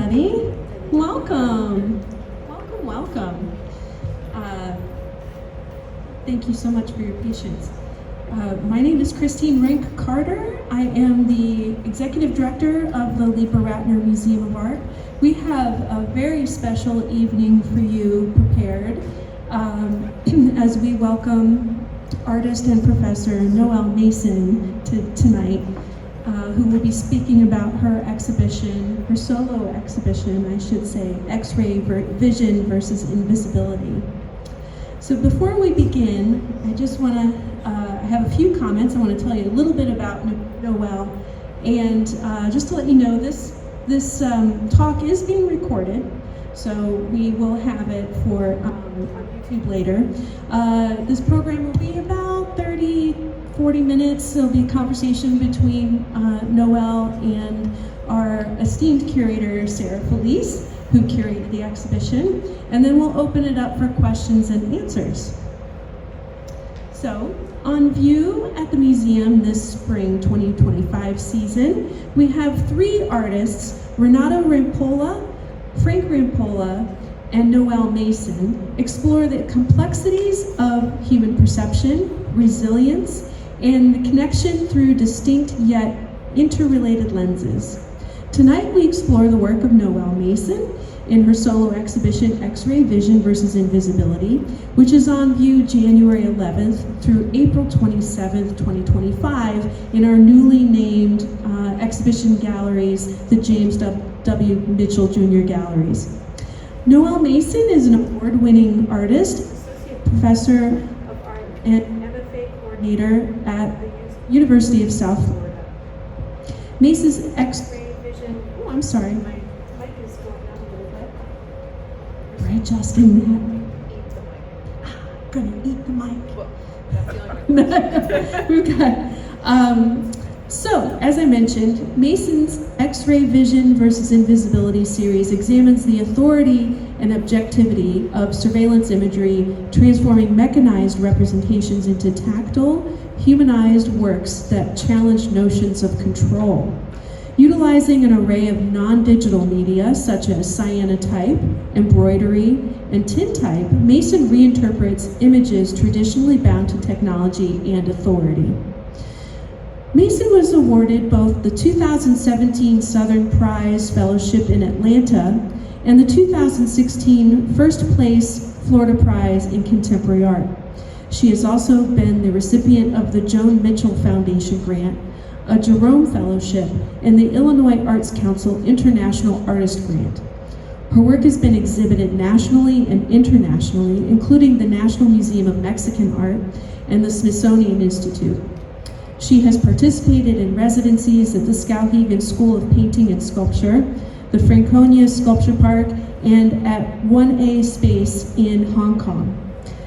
everybody. Welcome. Welcome. Thank you so much for your patience. My name is Christine Rink Carter. I am the Executive Director of the Leepa Rattner Museum of Art. We have a very special evening for you prepared as we welcome artist and professor Noelle Mason tonight, who will be speaking about her exhibition, her solo exhibition, I should say, X-ray Vision versus Invisibility. So before we begin, I just want to have a few comments. I want to tell you a little bit about Noelle, and just to let you know, this talk is being recorded, so we will have it for on YouTube later. This program will be about 30-40 minutes. There'll be a conversation between Noelle and our esteemed curator, Sara, Felice, who curated the exhibition, and then we'll open it up for questions and answers. So, on view at the museum this spring 2025 season, we have three artists, Renato Rampolla, Frank Rampolla, and Noelle Mason, explore the complexities of human perception, resilience, and the connection through distinct yet interrelated lenses. Tonight we explore the work of Noelle Mason in her solo exhibition X-ray Vision versus Invisibility, which is on view January 11th through April 27th, 2025 in our newly named exhibition galleries, the James W. Mitchell Jr. Galleries. Noelle Mason is an award-winning artist, associate professor of art, and MFA coordinator at the University of South Florida. Mason's X-ray Vision, oh, I'm sorry, my mic is going out a little bit. We're adjusting that. Gonna eat the mic. Well, that's the only We've got, so, as I mentioned, Mason's X-ray Vision versus Invisibility series examines the authority and objectivity of surveillance imagery, transforming mechanized representations into tactile, humanized works that challenge notions of control. Utilizing an array of non-digital media such as cyanotype, embroidery, and tintype, Mason reinterprets images traditionally bound to technology and authority. Mason was awarded both the 2017 Southern Prize Fellowship in Atlanta and the 2016 First Place Florida Prize in Contemporary Art. She has also been the recipient of the Joan Mitchell Foundation Grant, a Jerome Fellowship, and the Illinois Arts Council International Artist Grant. Her work has been exhibited nationally and internationally, including the National Museum of Mexican Art and the Smithsonian Institute. She has participated in residencies at the Skowhegan School of Painting and Sculpture, the Franconia Sculpture Park, and at 1A Space in Hong Kong.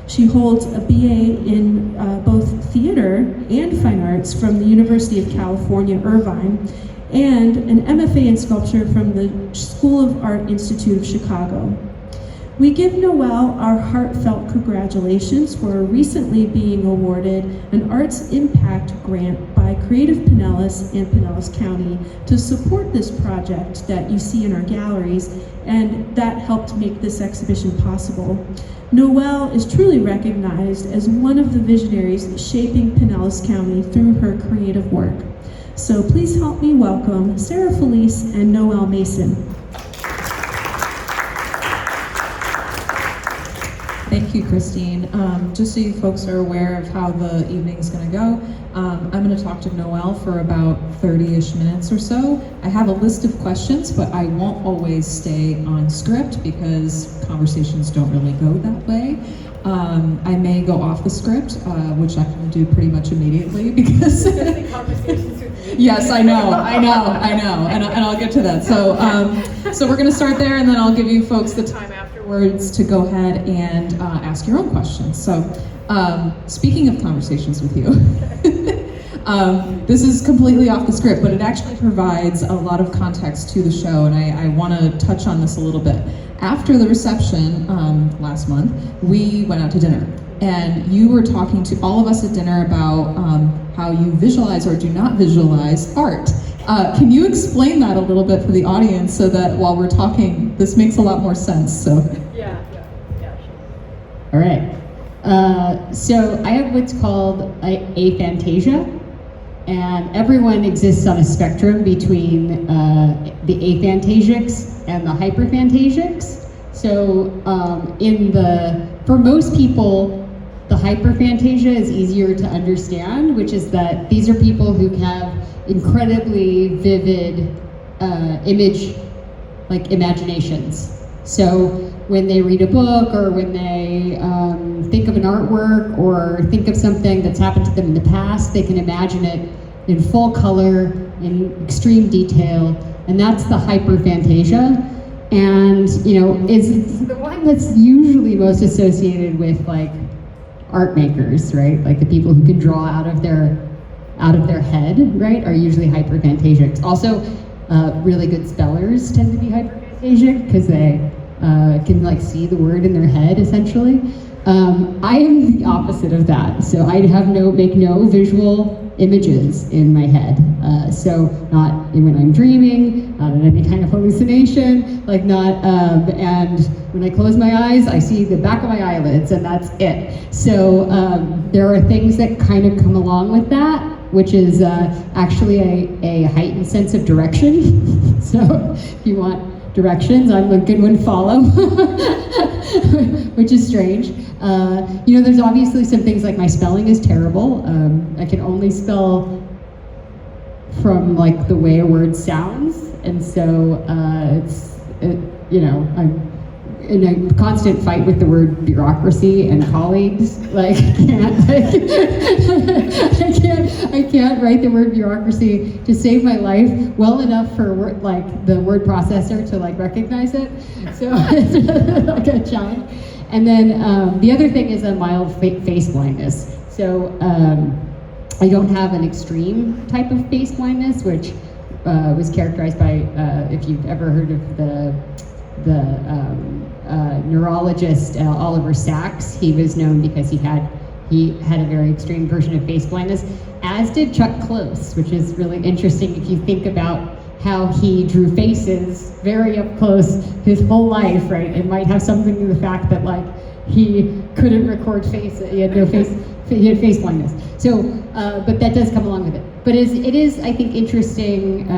She holds a BA in both theater and fine arts from the University of California, Irvine, and an MFA in sculpture from the School of Art Institute of Chicago. We give Noelle our heartfelt congratulations for recently being awarded an Arts Impact Grant by Creative Pinellas and Pinellas County to support this project that you see in our galleries, and that helped make this exhibition possible. Noelle is truly recognized as one of the visionaries shaping Pinellas County through her creative work. So please help me welcome Sara Felice and Noelle Mason. Thank you, Christine. Just so you folks are aware of how the evening's going to go, I'm going to talk to Noelle for about 30-ish minutes or so. I have a list of questions, but I won't always stay on script because conversations don't really go that way. I may go off the script, which I'm going to do pretty much immediately because... Yes, I know, and I'll get to that. So we're going to start there, and then I'll give you folks the time afterwards to go ahead and ask your own questions. So speaking of conversations with you, this is completely off the script, but it actually provides a lot of context to the show, and I want to touch on this a little bit. After the reception last month, we went out to dinner, and you were talking to all of us at dinner about how you visualize or do not visualize art. Can you explain that a little bit for the audience so that while we're talking, this makes a lot more sense? So. Yeah, sure. All right. So I have what's called aphantasia, and everyone exists on a spectrum between the aphantasics and the hyperphantasics. So for most people, the hyperphantasia is easier to understand, which is that these are people who have incredibly vivid imaginations. So when they read a book, or when they think of an artwork, or think of something that's happened to them in the past, they can imagine it in full color, in extreme detail, and that's the hyperphantasia. And is the one that's usually most associated with like art makers, right? Like the people who can draw out of their head, right, are usually hyperphantasics. Also, really good spellers tend to be hyperphantasia because they can like see the word in their head essentially. I am the opposite of that, so I make no visual images in my head. So not when I'm dreaming, not in any kind of hallucination, and when I close my eyes, I see the back of my eyelids, and that's it. So there are things that kind of come along with that, which is actually a heightened sense of direction. So if you want directions, I'm a good one to follow, which is strange. There's obviously some things like my spelling is terrible. I can only spell from like the way a word sounds, and so I'm in a constant fight with the word bureaucracy and colleagues. Like I can't write the word bureaucracy to save my life well enough for the word processor to recognize it. So it's like a challenge. And then the other thing is a mild face blindness. So I don't have an extreme type of face blindness, which was characterized by, if you've ever heard of the neurologist Oliver Sacks. He was known because he had a very extreme version of face blindness, as did Chuck Close, which is really interesting if you think about how he drew faces very up close his whole life, right? It might have something to do with the fact that he couldn't record faces, he had face blindness. So, but that does come along with it. But it is I think, interesting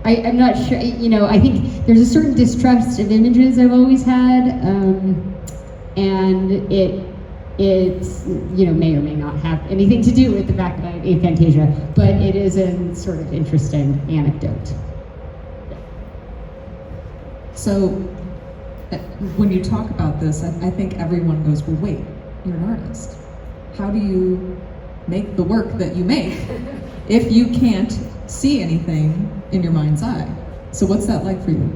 I'm not sure, I think there's a certain distrust of images I've always had, and it may or may not have anything to do with the fact that I have aphantasia, but it is a sort of interesting anecdote. So when you talk about this, I think everyone goes, well, wait, you're an artist. How do you make the work that you make if you can't see anything in your mind's eye? So what's that like for you?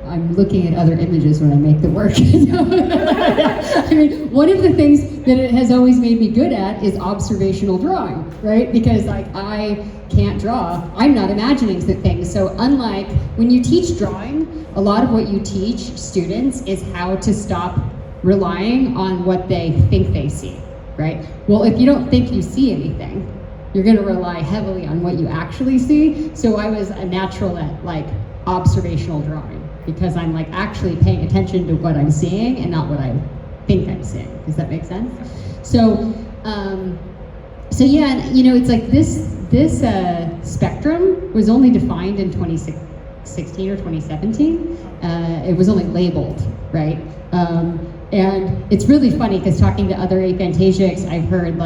I'm looking at other images when I make the work. I mean, one of the things that it has always made me good at is observational drawing, right? Because I can't draw, I'm not imagining the things. So unlike when you teach drawing, a lot of what you teach students is how to stop relying on what they think they see, right? Well, if you don't think you see anything, you're gonna rely heavily on what you actually see. So I was a natural at observational drawing, because I'm actually paying attention to what I'm seeing and not what I think I'm seeing. Does that make sense? So yeah, and it's this spectrum was only defined in 2016 or 2017. It was only labeled, right? And it's really funny because talking to other aphantasics, I've heard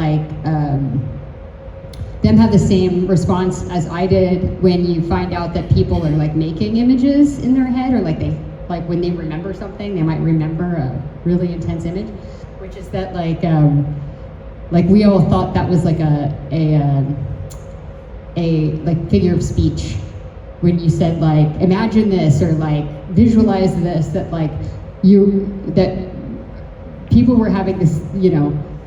them have the same response as I did when you find out that people are making images in their head, or when they remember something, they might remember a really intense image, which is that we all thought that was a figure of speech when you said imagine this, or visualize this, that people were having this,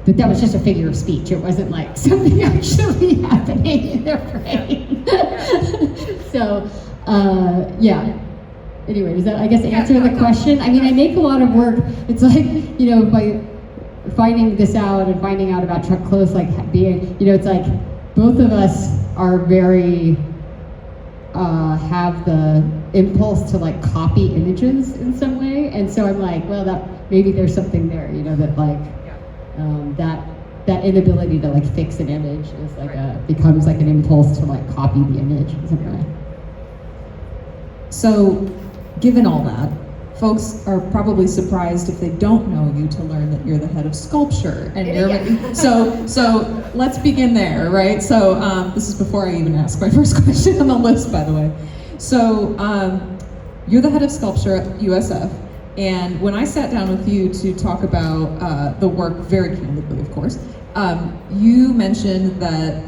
that was just a figure of speech. It wasn't something actually happening in their brain. So, yeah. Anyway, does that, I guess, answer the question? I mean, I make a lot of work. It's by finding this out and finding out about Chuck Close, being, it's both of us are very, have the impulse to like copy images in some way. And so I'm like, well, that maybe there's something there, you know, that like, that inability to like fix an image is like becomes like an impulse to like copy the image in some way. So, given all that, folks are probably surprised if they don't know you to learn that you're the head of sculpture, and so let's begin there, right? So this is before I even ask my first question on the list, by the way. So you're the head of sculpture at USF, and when I sat down with you to talk about the work, very candidly, of course, you mentioned that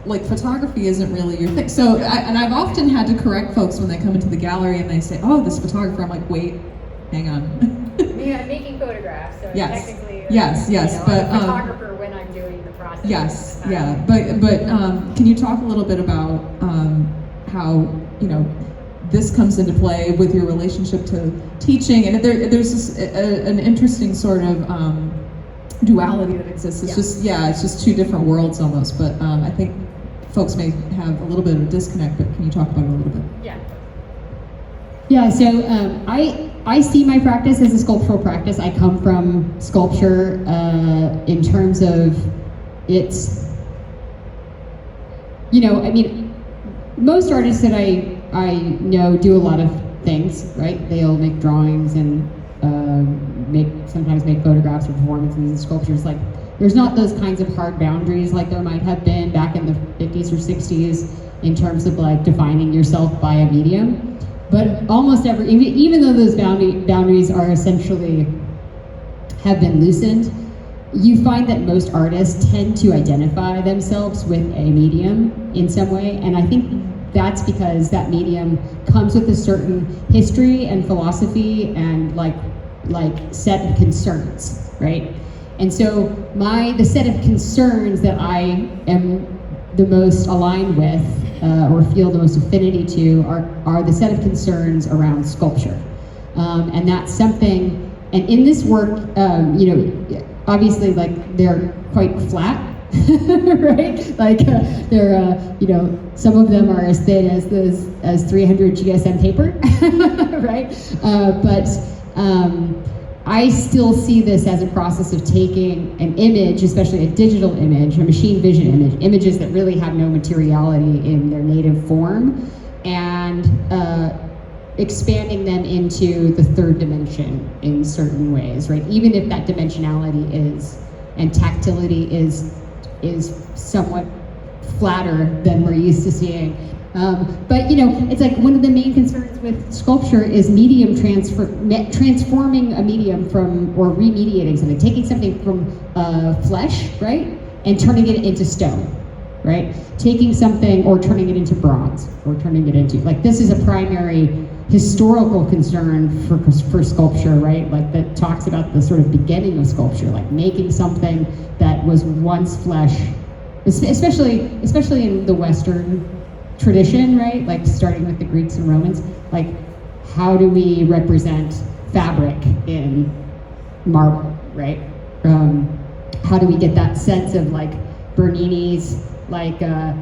like photography isn't really your thing. So, and I've often had to correct folks when they come into the gallery and they say, "Oh, this photographer." I'm like, "Wait, hang on." Yeah, I'm making photographs, so yes. technically, yes, but I'm a photographer when I'm doing the process. Yes, yeah, but can you talk a little bit about how this comes into play with your relationship to teaching? And there's this, an interesting sort of duality that exists. It's just two different worlds almost. But I think folks may have a little bit of a disconnect. But can you talk about it a little bit? Yeah. Yeah. So I see my practice as a sculptural practice. I come from sculpture in terms of its. I mean, most artists that I know do a lot of things, right? They'll make drawings and sometimes make photographs or performances and sculptures. Like, there's not those kinds of hard boundaries like there might have been back in the 50s or 60s in terms of like defining yourself by a medium. But almost even though those boundaries are essentially have been loosened, you find that most artists tend to identify themselves with a medium in some way, and I think that's because that medium comes with a certain history and philosophy and like set of concerns, right? And so the set of concerns that I am the most aligned with or feel the most affinity to are the set of concerns around sculpture. And that's something, and in this work, obviously like they're quite flat, right? Like they're, some of them are as thin as 300 GSM paper, right? But I still see this as a process of taking an image, especially a digital image, a machine vision image, images that really have no materiality in their native form, and expanding them into the third dimension in certain ways, right? Even if that dimensionality and tactility is somewhat flatter than we're used to seeing. But it's like one of the main concerns with sculpture is medium transforming a medium or remediating something, taking something from flesh, right, and turning it into stone, right? Taking something or turning it into bronze, or turning it into, like, this is a primary historical concern for sculpture, right? Like, that talks about the sort of beginning of sculpture, like making something that was once flesh, especially in the Western tradition, right? Like starting with the Greeks and Romans, like how do we represent fabric in marble, right? How do we get that sense of like Bernini's, like the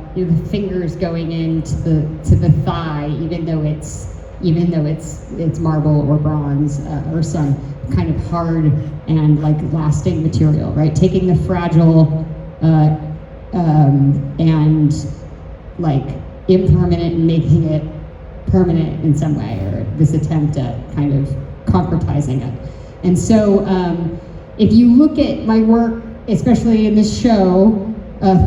fingers going into the thigh, even though it's marble or bronze or some kind of hard and like lasting material, right? Taking the fragile and like impermanent and making it permanent in some way, or this attempt at kind of concretizing it. And so if you look at my work, especially in this show,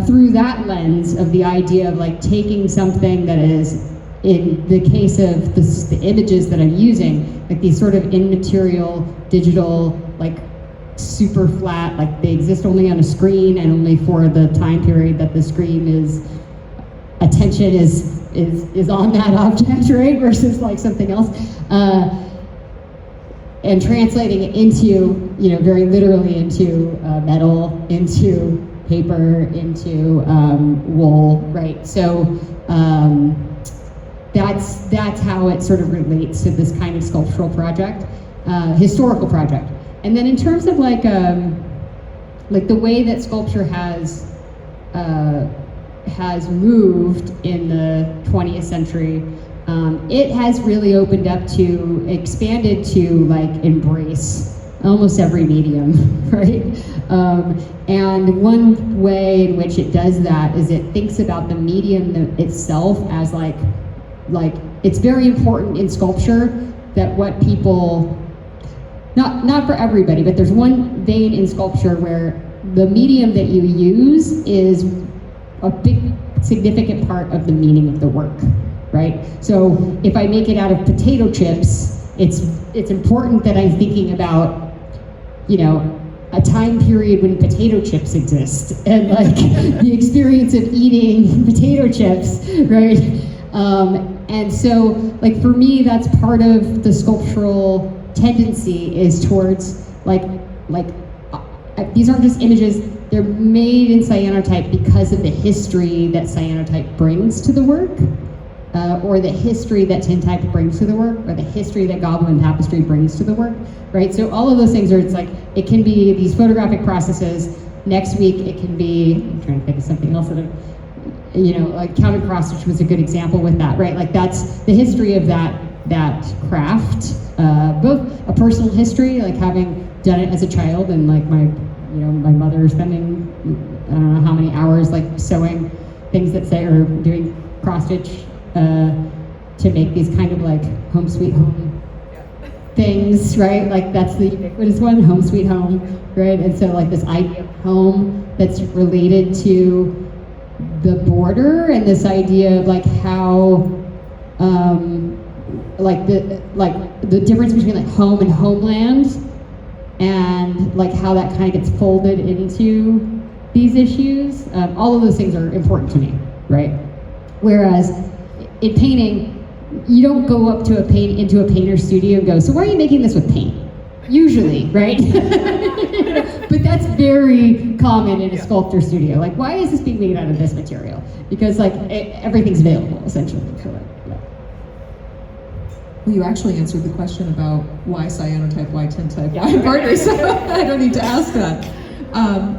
through that lens of the idea of like taking something that is, in the case of the images that I'm using, like these sort of immaterial, digital, like super flat, like they exist only on a screen and only for the time period that the screen attention is on that object, right? Versus like something else, and translating it into, very literally into metal, into paper, into wool, right? So that's how it sort of relates to this kind of sculptural project, historical project. And then in terms of like the way that sculpture has has moved in the 20th century, it has really opened up to, expanded to like embrace almost every medium, right? And one way in which it does that is it thinks about the medium itself as like it's very important in sculpture that what people, not for everybody, but there's one vein in sculpture where the medium that you use is a big significant part of the meaning of the work, right? So if I make it out of potato chips, it's important that I'm thinking about, you know, a time period when potato chips exist and like the experience of eating potato chips, right? And so like for me, that's part of the sculptural tendency is towards like these aren't just images, they're made in cyanotype because of the history that cyanotype brings to the work, or the history that tintype brings to the work, or the history that Goblin tapestry brings to the work, right? So all of those things are, it's like, it can be these photographic processes. Next week, it can be, I'm trying to think of something else that you know, like counted cross stitch was a good example with that, right? Like that's the history of that craft, both a personal history, like having done it as a child and like my mother spending, I don't know how many hours like sewing things that say, or doing cross stitch to make these kind of like home sweet home things, right? Like that's the ubiquitous one, home sweet home, right? And so like this idea of home that's related to the border and this idea of like how the difference between like home and homeland and like how that kind of gets folded into these issues. All of those things are important to me, right? Whereas in painting, you don't go up to into a painter's studio and go, so why are you making this with paint? Usually, right? But that's very common in a sculptor studio. Like, why is this being made out of this material? Because like everything's available essentially for it. Yeah. Well, you actually answered the question about why cyanotype, why tintype, why partner, so I don't need to ask that.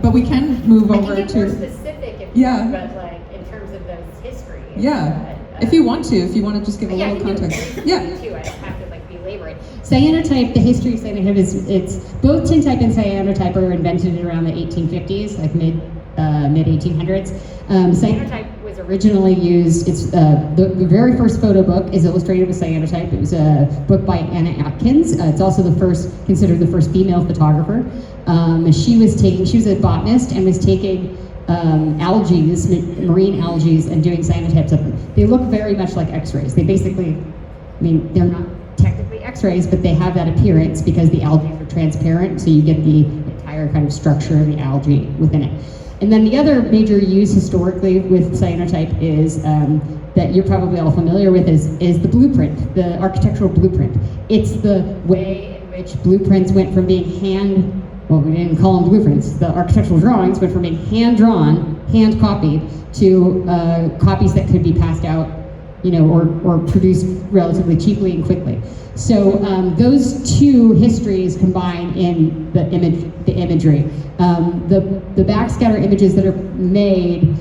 But we can move over get to more specific if but like in terms of those histories. Yeah. If you want to just give a little context. Yeah. I don't have to like belabor it. Cyanotype, the history of cyanotype it's both tintype and cyanotype are invented around the 1850s, like mid 1800s. Cyanotype was originally used. It's the very first photo book is illustrated with cyanotype. It was a book by Anna Atkins. It's also considered the first female photographer. She was a botanist and was taking algae, marine algae, and doing cyanotypes of them. They look very much like X-rays. They basically, they're not technically X-rays, but they have that appearance because the algae are transparent, so you get the entire kind of structure of the algae within it. And then the other major use historically with cyanotype is that you're probably all familiar with is the blueprint, the architectural blueprint. It's the way in which blueprints went from being we didn't call them blueprints. The architectural drawings went from being hand-drawn, hand-copied, to copies that could be passed out, or produced relatively cheaply and quickly. So those two histories combine in the imagery. The backscatter images that are made,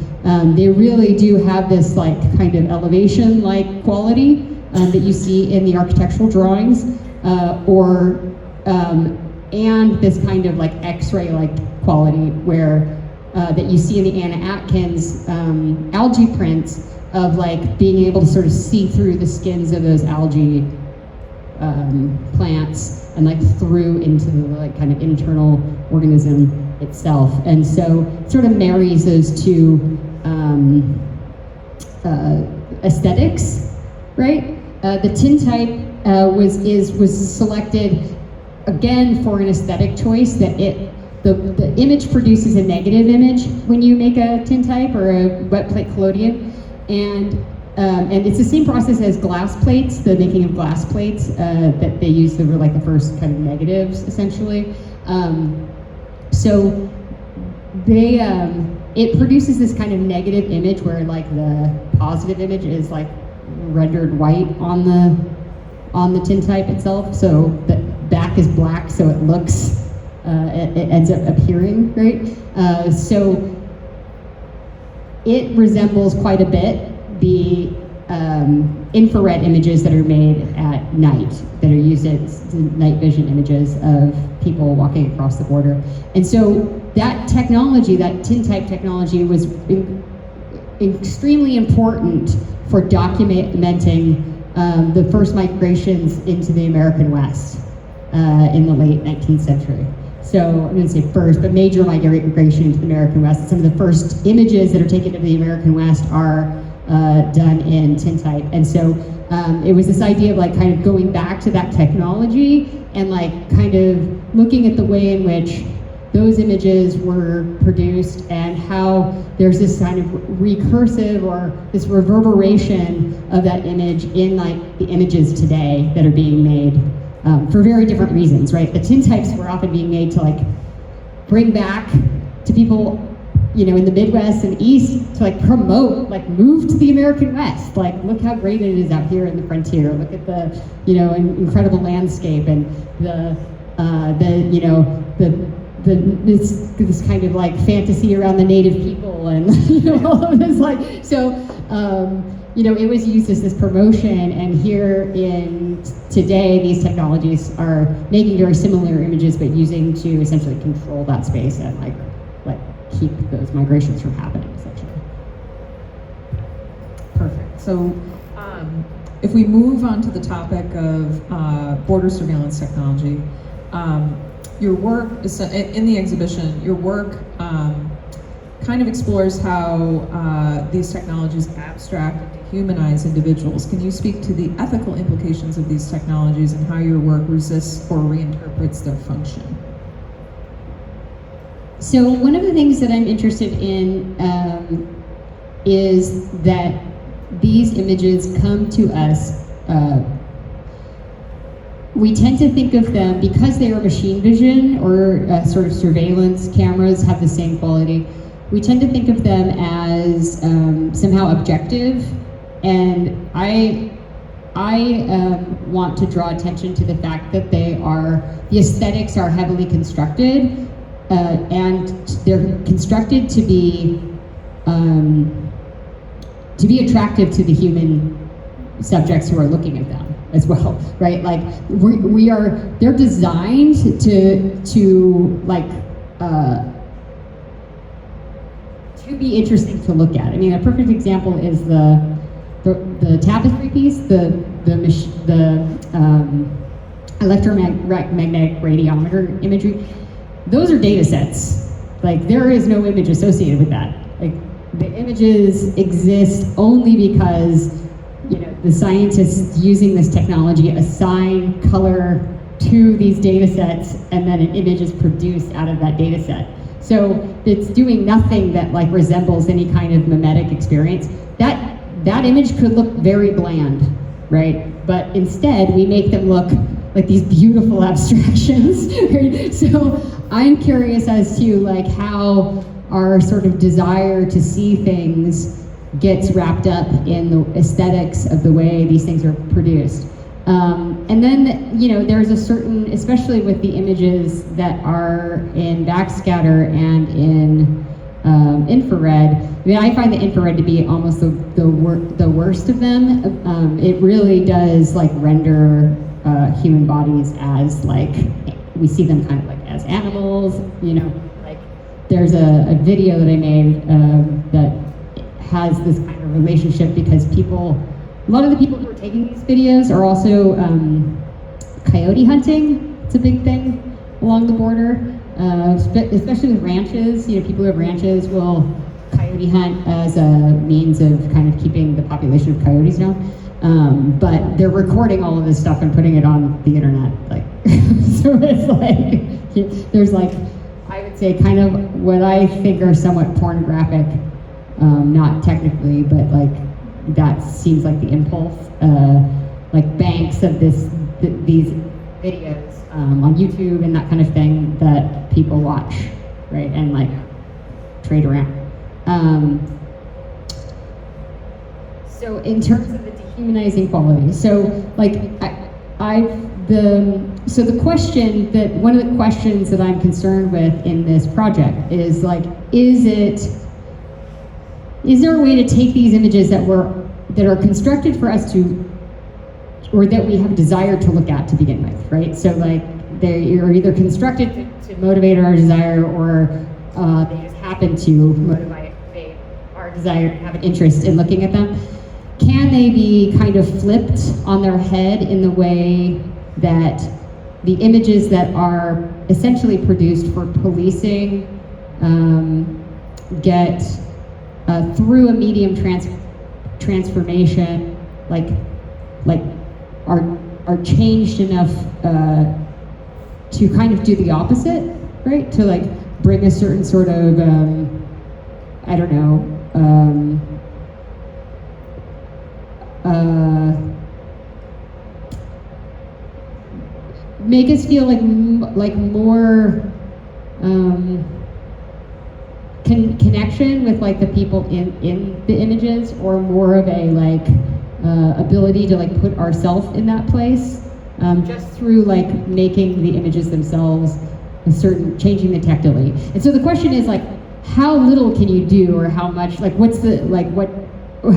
they really do have this like kind of elevation-like quality that you see in the architectural drawings, and this kind of like X-ray like quality where that you see in the Anna Atkins algae prints of like being able to sort of see through the skins of those algae plants and like through into the like kind of internal organism itself. And so it sort of marries those two aesthetics, right? The tintype was selected again for an aesthetic choice that the image produces a negative image when you make a tintype or a wet plate collodion, and it's the same process as glass plates, the making of glass plates that they used. They were like the first kind of negatives essentially. So it produces this kind of negative image where like the positive image is like rendered white on the tintype itself. So the back is black, so it looks, it ends up appearing, right? So it resembles quite a bit the infrared images that are made at night, that are used as night vision images of people walking across the border. And so that technology, that tintype technology, was extremely important for documenting the first migrations into the American West in the late 19th century. So I'm going to say first, but major migration into the American West. Some of the first images that are taken of the American West are done in tintype. And so it was this idea of like kind of going back to that technology and like kind of looking at the way in which those images were produced and how there's this kind of recursive or this reverberation of that image in like the images today that are being made for very different reasons, right? The tintypes were often being made to like bring back to people, you know, in the Midwest and East to like promote, like move to the American West. Like, look how great it is out here in the frontier. Look at the, you know, incredible landscape and this kind of like fantasy around the native people and you know, all of this like, so you know, it was used as this promotion, and here in today these technologies are making very similar images but using to essentially control that space and like keep those migrations from happening essentially. Perfect. So if we move on to the topic of border surveillance technology, your work is, in the exhibition, your work kind of explores how these technologies abstract and dehumanize individuals. Can you speak to the ethical implications of these technologies and how your work resists or reinterprets their function? So one of the things that I'm interested in is that these images come to us. We tend to think of them, because they are machine vision or sort of surveillance cameras have the same quality, we tend to think of them as somehow objective. And I want to draw attention to the fact that the aesthetics are heavily constructed, and they're constructed to be attractive to the human subjects who are looking at them as well, right? Like they're designed to like to be interesting to look at. I mean, a perfect example is the tapestry piece, the electromagnetic radiometer imagery. Those are data sets. Like, there is no image associated with that. Like, the images exist only because, you know, the scientists using this technology assign color to these data sets, and then an image is produced out of that data set. So it's doing nothing that like resembles any kind of mimetic experience. That image could look very bland, right? But instead we make them look like these beautiful abstractions, right? So I'm curious as to like how our sort of desire to see things gets wrapped up in the aesthetics of the way these things are produced. And then, you know, there's a certain, especially with the images that are in backscatter and in infrared. I mean, I find the infrared to be almost the worst of them. It really does like render human bodies as like, we see them kind of like as animals, you know. Like, there's a video that I made that has this kind of relationship, because a lot of the people who are taking these videos are also coyote hunting. It's a big thing along the border, especially with ranches. You know, people who have ranches will coyote hunt as a means of kind of keeping the population of coyotes down. But they're recording all of this stuff and putting it on the internet. Like, so it's like, there's like, I would say kind of what I think are somewhat pornographic, not technically, but like, that seems like the impulse, like banks of these videos on YouTube and that kind of thing that people watch, right, and like trade around. So in terms of the dehumanizing quality, so like the question that one of the questions that I'm concerned with in this project is like, is it is there a way to take these images that are constructed for us to, or that we have a desire to look at to begin with, right? So like they are either constructed to motivate our desire, or they just happen to motivate our desire and have an interest in looking at them. Can they be kind of flipped on their head in the way that the images that are essentially produced for policing get through a medium transformation, like are changed enough to kind of do the opposite, right? To like bring a certain sort of I don't know. Make us feel like more connection with like the people in the images, or more of a like ability to like put ourselves in that place, just through like making the images themselves changing the tactility. And so the question is like, how little can you do, or how much, like what's the, like what are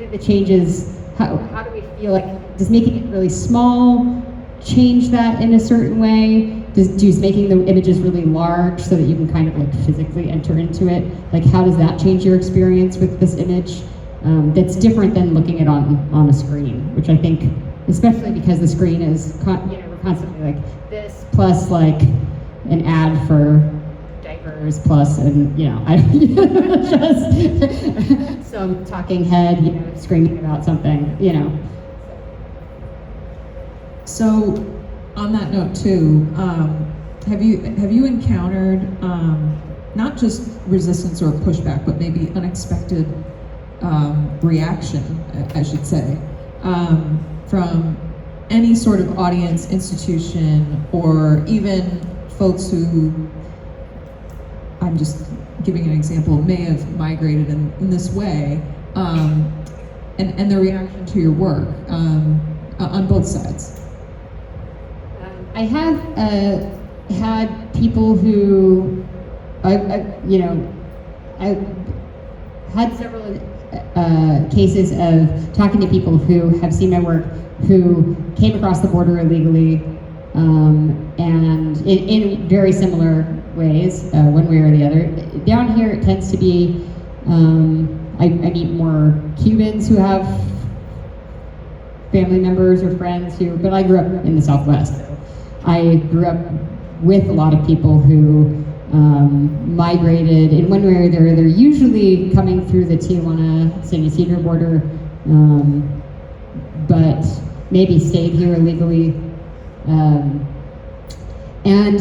the changes, how do we feel like, does making it really small change that in a certain way? Does making the images really large so that you can kind of like physically enter into it? Like how does that change your experience with this image? That's different than looking at on a screen, which I think, especially because the screen is, we're constantly like this, plus like an ad for diapers, plus, and just some talking head, screaming about something, So, on that note too, have you encountered not just resistance or pushback, but maybe unexpected reaction, I should say, from any sort of audience, institution, or even folks who, I'm just giving an example, may have migrated in this way, and the reaction to your work on both sides? I have had people who, I had several cases of talking to people who have seen my work, who came across the border illegally, and in very similar ways, one way or the other. Down here, it tends to be, I meet more Cubans who have family members or friends who, but I grew up in the Southwest. I grew up with a lot of people who migrated in one way or the other. They're usually coming through the Tijuana-San Ysidro border, but maybe stayed here illegally. And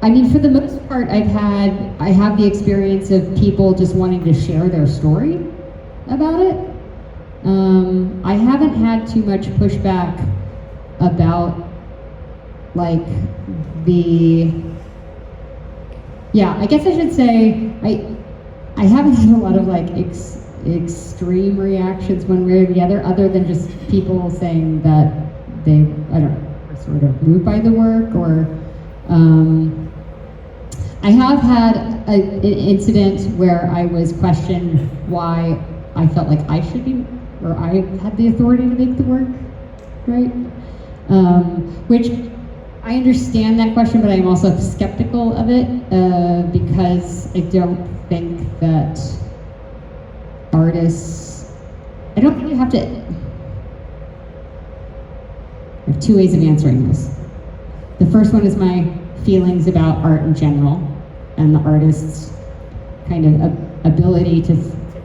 I mean, for the most part, I have the experience of people just wanting to share their story about it. I haven't had too much pushback about like I guess I should say I haven't had a lot of like extreme reactions one way or the other than just people saying that they, I don't know, were sort of moved by the work, or I have had an incident where I was questioned why I felt like I should be, or I had the authority to make the work, right? Which I understand that question, but I'm also skeptical of it because I don't think that artists, I don't think you have to, I have two ways of answering this. The first one is my feelings about art in general and the artist's kind of ability to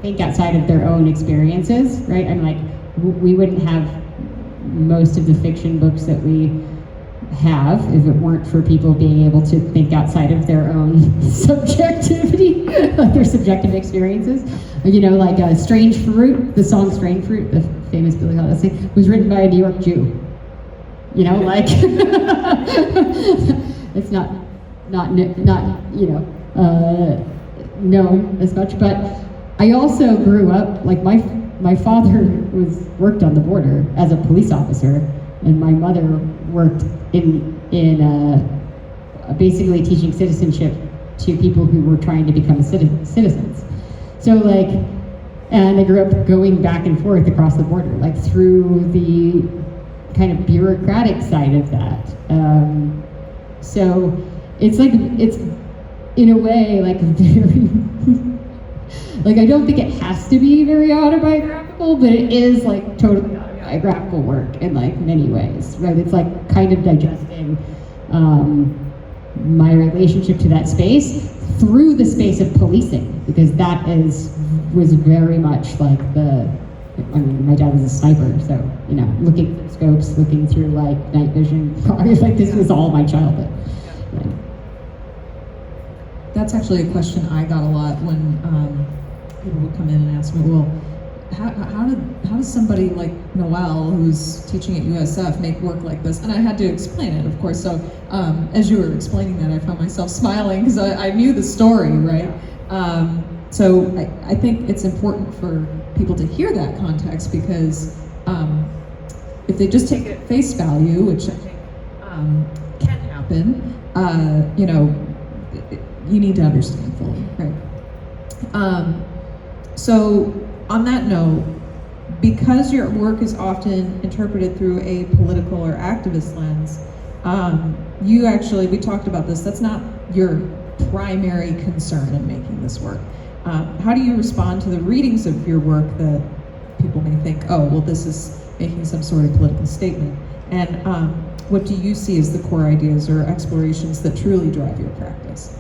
think outside of their own experiences, right? I'm like, we wouldn't have most of the fiction books that we have if it weren't for people being able to think outside of their own subjectivity, like their subjective experiences. Like Strange Fruit, the song Strange Fruit, the famous Billie Holiday thing, was written by a New York Jew. Like, it's not known as much, but I also grew up, like my father worked on the border as a police officer, and my mother worked in basically teaching citizenship to people who were trying to become citizens. So like, And I grew up going back and forth across the border, like through the kind of bureaucratic side of that. So it's like, it's in a way like very, like I don't think it has to be very autobiographical, but it is like totally autobiographical work in like many ways, right? It's like kind of digesting my relationship to that space through the space of policing, because that was very much like I mean, my dad was a sniper, so, you know, looking through scopes, looking through like night vision, like this was all my childhood. Right. That's actually a question I got a lot when people would come in and ask me, well, how does somebody like Noelle, who's teaching at USF, make work like this? And I had to explain it, of course. So as you were explaining that, I found myself smiling because I knew the story, right? So I think it's important for people to hear that context, because if they just take it at face value, which I think can happen, you know, you need to understand fully, right? So on that note, because your work is often interpreted through a political or activist lens, we talked about this, that's not your primary concern in making this work. How do you respond to the readings of your work that people may think, oh, well, this is making some sort of political statement? And what do you see as the core ideas or explorations that truly drive your practice?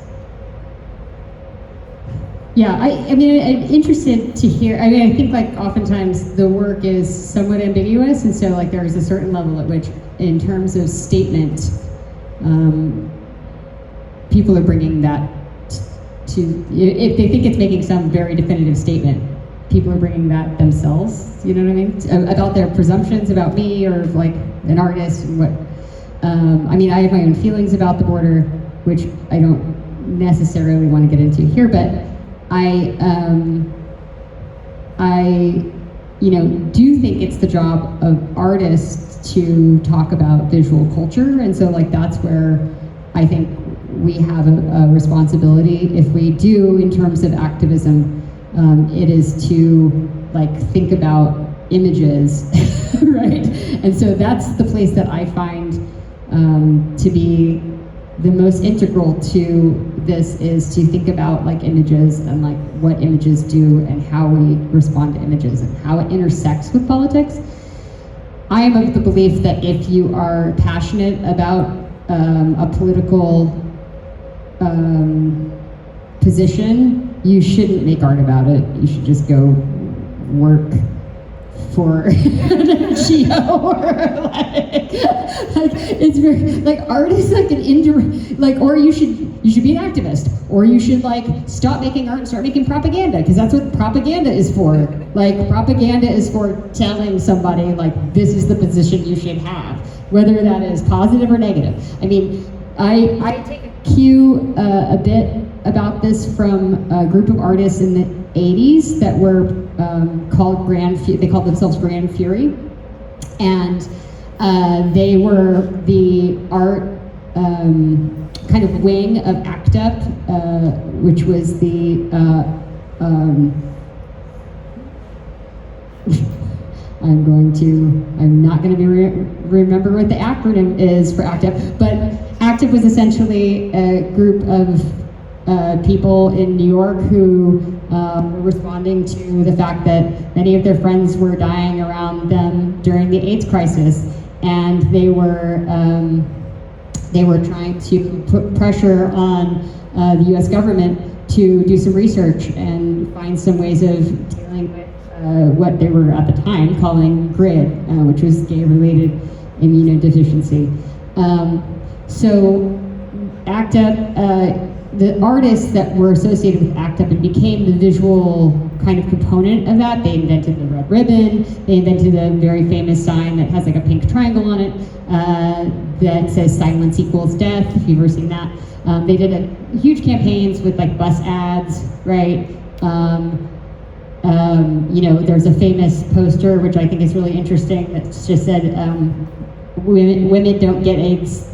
Yeah, I mean, I'm interested to hear, I mean, I think like oftentimes the work is somewhat ambiguous, and so like there's a certain level at which, in terms of statement, people are bringing that to, if they think it's making some very definitive statement, people are bringing that themselves, you know what I mean? About their presumptions about me or like an artist and what, I mean, I have my own feelings about the border, which I don't necessarily want to get into here, but I, you know, do think it's the job of artists to talk about visual culture, and so like that's where I think we have a responsibility. If we do in terms of activism, it is to like think about images, right? And so that's the place that I find to be the most integral to this, is to think about like images and like what images do and how we respond to images and how it intersects with politics. I am of the belief that if you are passionate about a political position, you shouldn't make art about it. You should just go work for an NGO or like it's very like art is like an indirect, like, or you should be an activist, or you should like stop making art and start making propaganda, because that's what propaganda is for. Like propaganda is for telling somebody like this is the position you should have, whether that is positive or negative. I mean, I take a cue a bit about this from a group of artists in the 80s that were called they called themselves Grand Fury, and they were the art kind of wing of ACT UP, which was the I'm not going to remember what the acronym is for ACT UP, but ACT UP was essentially a group of people in New York who were responding to the fact that many of their friends were dying around them during the AIDS crisis, and they were trying to put pressure on the U.S. government to do some research and find some ways of dealing with what they were at the time calling GRID, which was gay-related immunodeficiency. So ACT UP, the artists that were associated with ACT UP and became the visual kind of component of that, they invented the red ribbon, they invented a very famous sign that has like a pink triangle on it that says silence equals death, if you've ever seen that. They did huge campaigns with like bus ads, right? You know, there's a famous poster, which I think is really interesting, that just said, women don't get AIDS,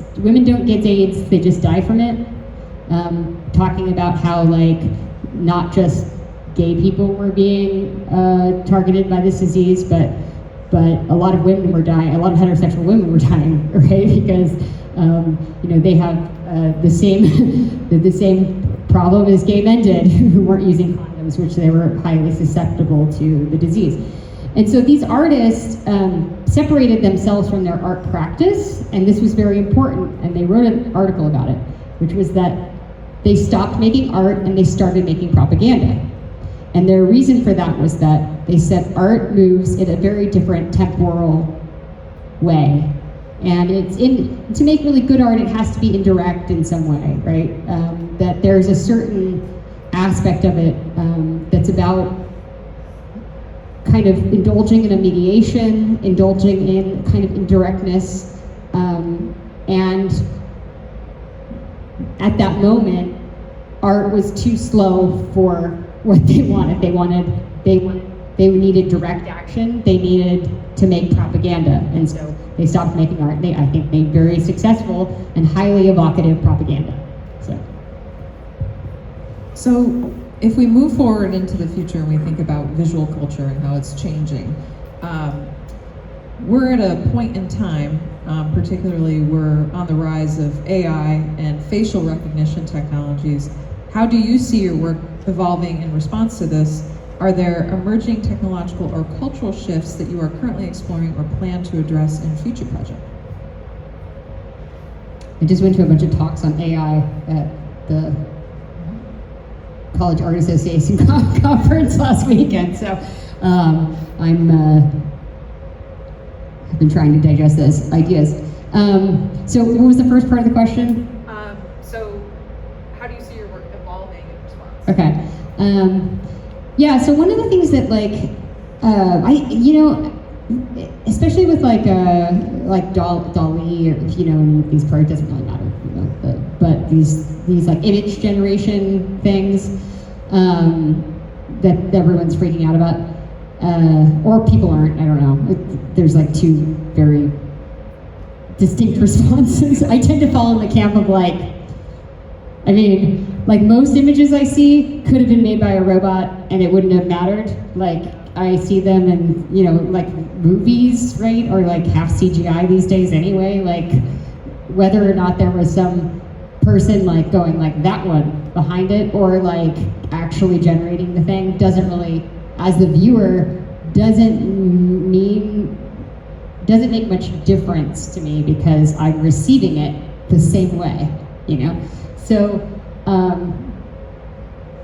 they just die from it. Talking about how like not just gay people were being targeted by this disease, but a lot of women were dying, a lot of heterosexual women were dying, right? Because they have the same the same problem as gay men did who weren't using condoms, which they were highly susceptible to the disease. And so these artists separated themselves from their art practice, and this was very important, and they wrote an article about it, which was that they stopped making art and they started making propaganda. And their reason for that was that they said art moves in a very different temporal way. And to make really good art, it has to be indirect in some way, right? That there's a certain aspect of it that's about kind of indulging in a mediation, indulging in kind of indirectness, and at that moment, art was too slow for what they wanted. They needed direct action. They needed to make propaganda, and so they stopped making art. They, I think, made very successful and highly evocative propaganda. So if we move forward into the future and we think about visual culture and how it's changing, we're at a point in time, particularly we're on the rise of AI and facial recognition technologies. How do you see your work evolving in response to this? Are there emerging technological or cultural shifts that you are currently exploring or plan to address in future projects? I just went to a bunch of talks on AI at the College Art Association conference last weekend, so I've been trying to digest those ideas. So what was the first part of the question? So how do you see your work evolving in response? Okay. Yeah, so one of the things that especially with like DALL-E, or and these projects, doesn't really matter, but these like image generation things that everyone's freaking out about, or people aren't. I don't know. There's like two very distinct responses. I tend to fall in the camp of like most images I see could have been made by a robot and it wouldn't have mattered. Like I see them in, like movies, right? Or like half CGI these days anyway. Like whether or not there was some person like going like that one behind it or like actually generating the thing doesn't really, as the viewer, doesn't make much difference to me because I'm receiving it the same way, So,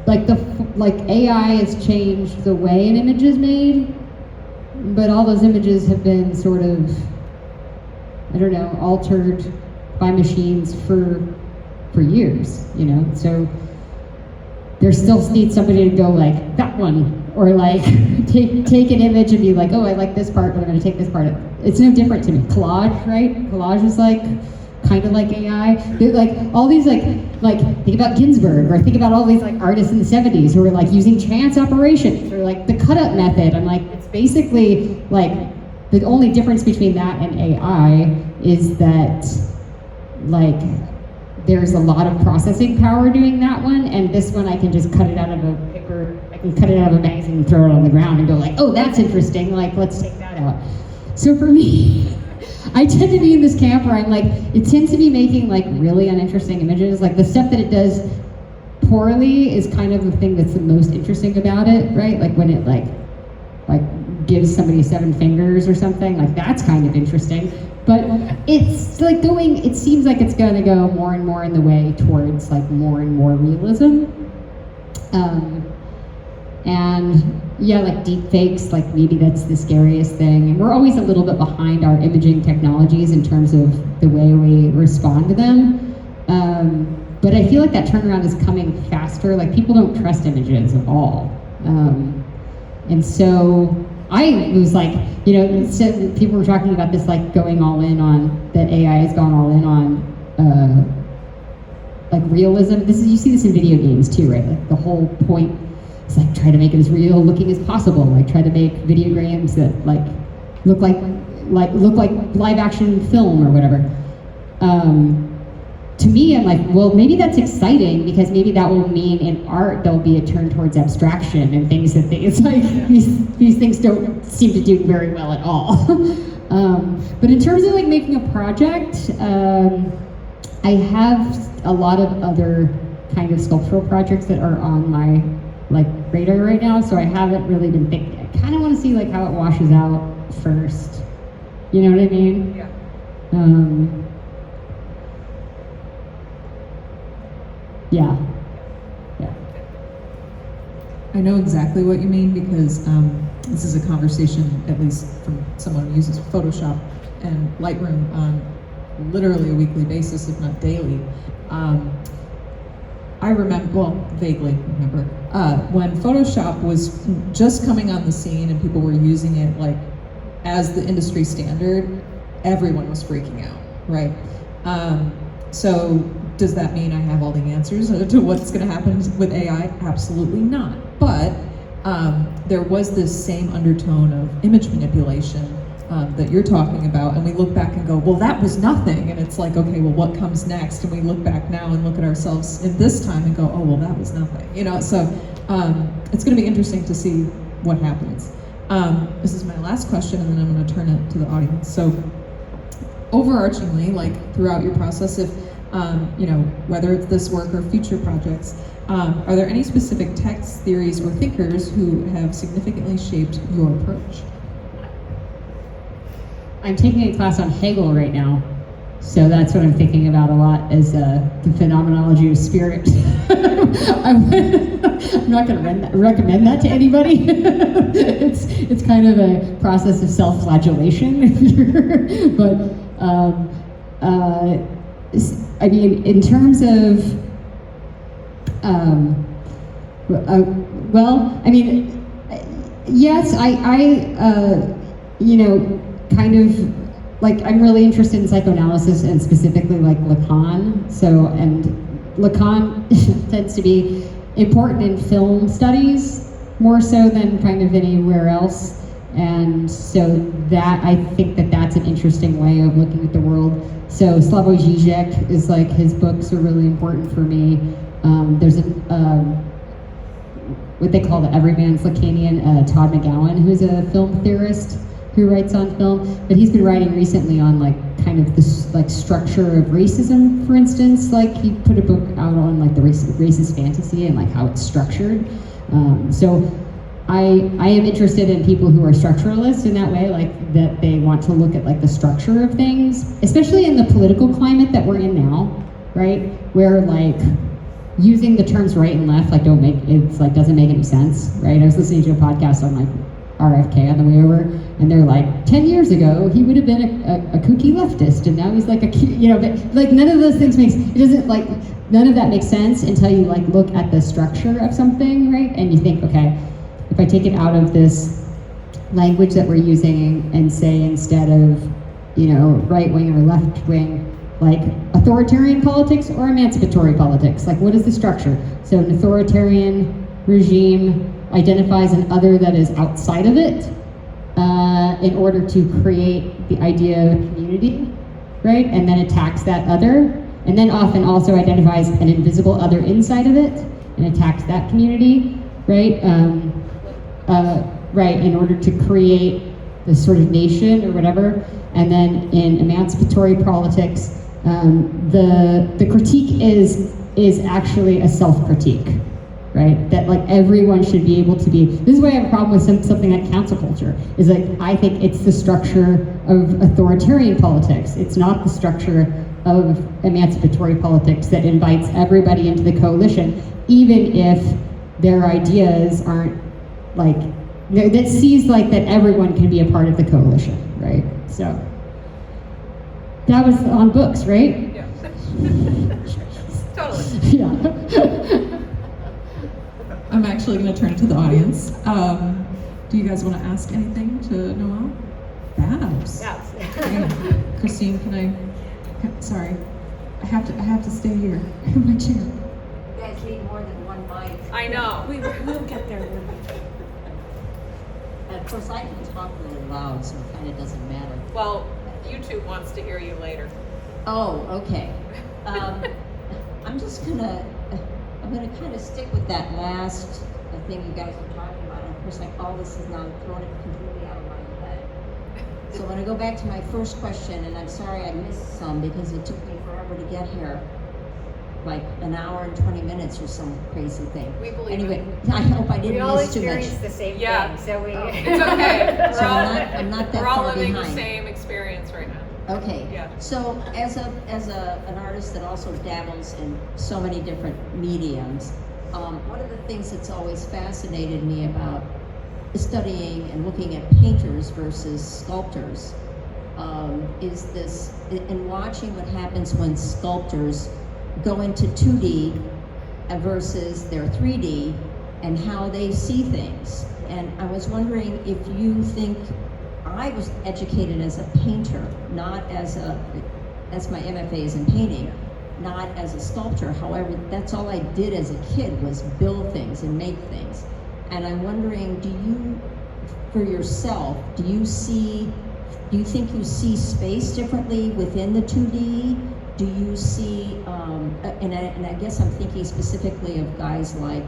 like AI has changed the way an image is made, but all those images have been sort of, altered by machines for years, So there still needs somebody to go like that one, or like take an image and be like, oh, I like this part, but I'm going to take this part. It's no different to me. Collage, right? Collage is like kind of like AI. They're like all these like think about Ginsberg, or think about all these like artists in the 70s who were like using chance operations or like the cut-up method. I'm like, it's basically like the only difference between that and AI is that like there's a lot of processing power doing that one, and this one I can just cut it out of a paper, I can cut it out of a magazine and throw it on the ground and go like, oh, that's interesting, like let's take that out. So for me, I tend to be in this camp where I'm like, it tends to be making like really uninteresting images. Like the stuff that it does poorly is kind of the thing that's the most interesting about it, right? Like when it like gives somebody 7 fingers or something, like that's kind of interesting. But it's like it seems like it's gonna go more and more in the way towards like more and more realism. And yeah, like deep fakes, like maybe that's the scariest thing. And we're always a little bit behind our imaging technologies in terms of the way we respond to them. But I feel like that turnaround is coming faster. Like people don't trust images at all. And so I was like, people were talking about this like going all in on, that AI has gone all in on like realism. You see this in video games too, right? Like the whole point is like try to make it as real looking as possible. Like try to make video games that like look like live action film or whatever. to me, I'm like, well, maybe that's exciting because maybe that will mean in art there'll be a turn towards abstraction and things that it's like these things don't seem to do very well at all. But in terms of like making a project, I have a lot of other kind of sculptural projects that are on my like radar right now, so I haven't really been thinking. I kind of want to see like how it washes out first. You know what I mean? Yeah. Yeah. Yeah. I know exactly what you mean because this is a conversation, at least from someone who uses Photoshop and Lightroom on literally a weekly basis, if not daily. I remember, well, vaguely remember, when Photoshop was just coming on the scene and people were using it like as the industry standard, everyone was freaking out, right? So does that mean I have all the answers to what's going to happen with AI? Absolutely not. But there was this same undertone of image manipulation that you're talking about, and we look back and go, well, that was nothing. And it's like, okay, well, what comes next? And we look back now and look at ourselves in this time and go, oh, well, that was nothing. You know, so it's going to be interesting to see what happens. This is my last question, and then I'm going to turn it to the audience. So overarchingly, like throughout your process, if you know, whether it's this work or future projects, are there any specific texts, theories, or thinkers who have significantly shaped your approach? I'm taking a class on Hegel right now, so that's what I'm thinking about a lot as the phenomenology of spirit. I'm not going to recommend that to anybody. It's kind of a process of self-flagellation, but I mean, in terms of, well, I mean, yes, I you know, kind of, like, I'm really interested in psychoanalysis and specifically like Lacan. So, and Lacan tends to be important in film studies more so than kind of anywhere else. And so that, I think that that's an interesting way of looking at the world. So Slavoj Žižek is like, his books are really important for me. There's a, what they call the everyman's Lacanian, Todd McGowan, who's a film theorist who writes on film, but he's been writing recently on like kind of this like structure of racism, for instance. Like he put a book out on like the racist fantasy and like how it's structured. So I am interested in people who are structuralists in that way, like that they want to look at like the structure of things, especially in the political climate that we're in now, right? Where like using the terms right and left like doesn't make any sense, right? I was listening to a podcast on like RFK on the way over, and they're like, 10 years ago he would have been a kooky leftist, and now he's like a, you know, but like none of those things none of that makes sense until you like look at the structure of something, right? And you think, okay, if I take it out of this language that we're using and say instead of, you know, right wing or left wing, like authoritarian politics or emancipatory politics, like what is the structure? So an authoritarian regime identifies an other that is outside of it in order to create the idea of a community, right? And then attacks that other, and then often also identifies an invisible other inside of it and attacks that community, right? Right, in order to create this sort of nation or whatever. And then in emancipatory politics, the critique is actually a self-critique, right? That like everyone should be able to be. This is why I have a problem with something like cancel culture. Is like I think it's the structure of authoritarian politics. It's not the structure of emancipatory politics that invites everybody into the coalition, even if their ideas aren't like, that sees like that everyone can be a part of the coalition, right? So that was on books, right? Yeah. Totally. Yeah. I'm actually going to turn to the audience. Do you guys want to ask anything to Noelle? Babs. Yes. Okay. Christine, sorry, I have to stay here in my chair. You guys need more than one mic. I know. We'll get there. Of course, I can talk really loud, so it kind of doesn't matter. Well, YouTube wants to hear you later. Oh, okay. I'm gonna kind of stick with that last thing you guys were talking about. And of course, like all this is now thrown it completely out of my head. So I'm gonna go back to my first question, and I'm sorry I missed some because it took me forever to get here. Like an hour and 20 minutes or some crazy thing. We believe anyway, it. I hope I We didn't all miss too much. experience the same Yeah. thing, so we. Oh. It's okay. So I'm not that we're all far living behind. the same experience right now. Okay. Yeah. So as an artist that also dabbles in so many different mediums, one of the things that's always fascinated me about studying and looking at painters versus sculptors is this, in watching what happens when sculptors go into 2D versus their 3D and how they see things. And I was wondering if you think, I was educated as a painter, not as my MFA is in painting, not as a sculptor. However, that's all I did as a kid was build things and make things. And I'm wondering, do you, for yourself, do you think you see space differently within the 2D? Do you see, and I guess I'm thinking specifically of guys like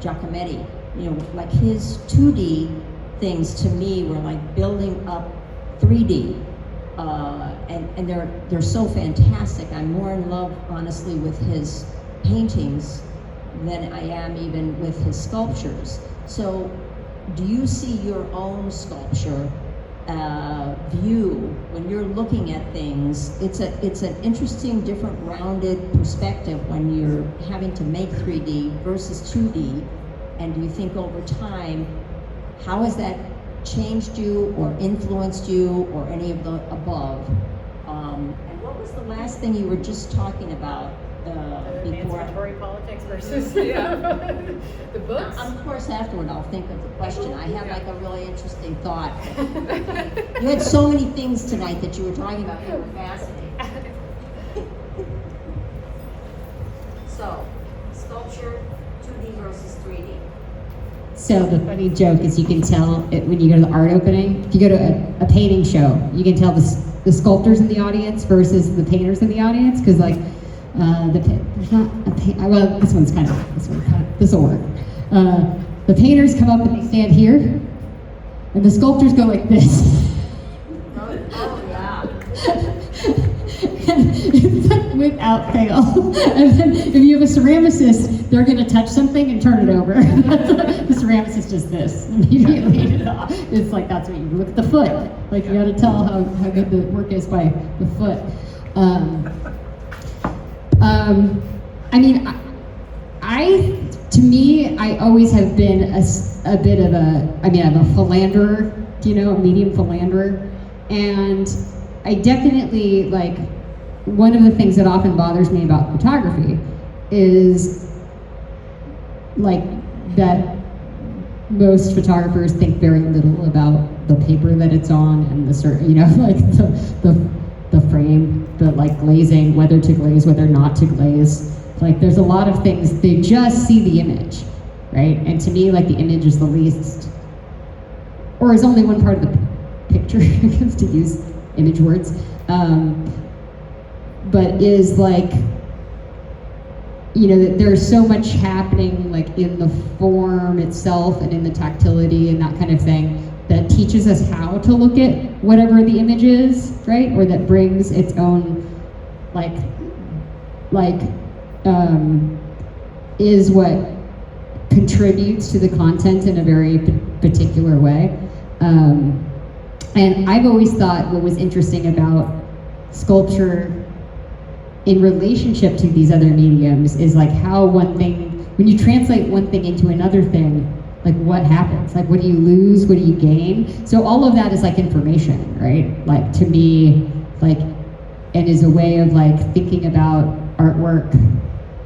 Giacometti, you know, like his 2D things to me were like building up 3D, and they're so fantastic. I'm more in love, honestly, with his paintings than I am even with his sculptures. So, do you see your own sculpture view when you're looking at things? It's an interesting, different, rounded perspective when you're having to make 3D versus 2D. And do you think over time, how has that changed you or influenced you or any of the above? And what was the last thing you were just talking about before? Emancipatory politics versus Yeah. the books. Of course, afterward I'll think of the question. I had like a really interesting thought. You had so many things tonight that you were talking about. They were fascinating. So, sculpture, 2D versus 3D. So the funny joke is you can tell it when you go to the art opening. If you go to a painting show, you can tell the sculptors in the audience versus the painters in the audience, because like there's not a paint. Well, this will work. The painters come up and they stand here, and the sculptors go like this. Oh yeah. It's like without fail. And then if you have a ceramicist, they're going to touch something and turn it over. The ceramicist does this immediately. It's like, that's what you look at the foot. Like you got to tell how good the work is by the foot. I mean, to me, I always have been a bit of I'm a philanderer, a medium philanderer. And I definitely, like, one of the things that often bothers me about photography is, like, that most photographers think very little about the paper that it's on and like the frame, the like glazing, whether to glaze, whether not to glaze. Like, there's a lot of things, they just see the image, right? And to me, like, the image is the least, or is only one part of the picture, to use image words, but is like, there's so much happening like in the form itself and in the tactility and that kind of thing that teaches us how to look at whatever the image is, right? Or that brings its own, is what contributes to the content in a very particular way. And I've always thought what was interesting about sculpture in relationship to these other mediums is like how one thing, when you translate one thing into another thing, like what happens? Like what do you lose? What do you gain? So all of that is like information, right? Like to me, like, and is a way of like thinking about artwork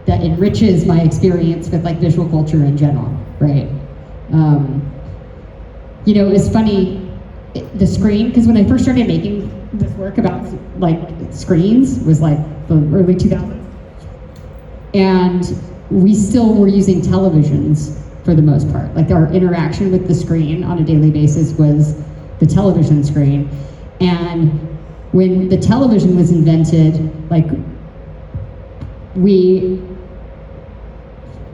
that enriches my experience with like visual culture in general, right? It was funny, the screen, because when I first started making this work about like screens was like the early 2000s, and we still were using televisions for the most part. Like our interaction with the screen on a daily basis was the television screen. And when the television was invented, like we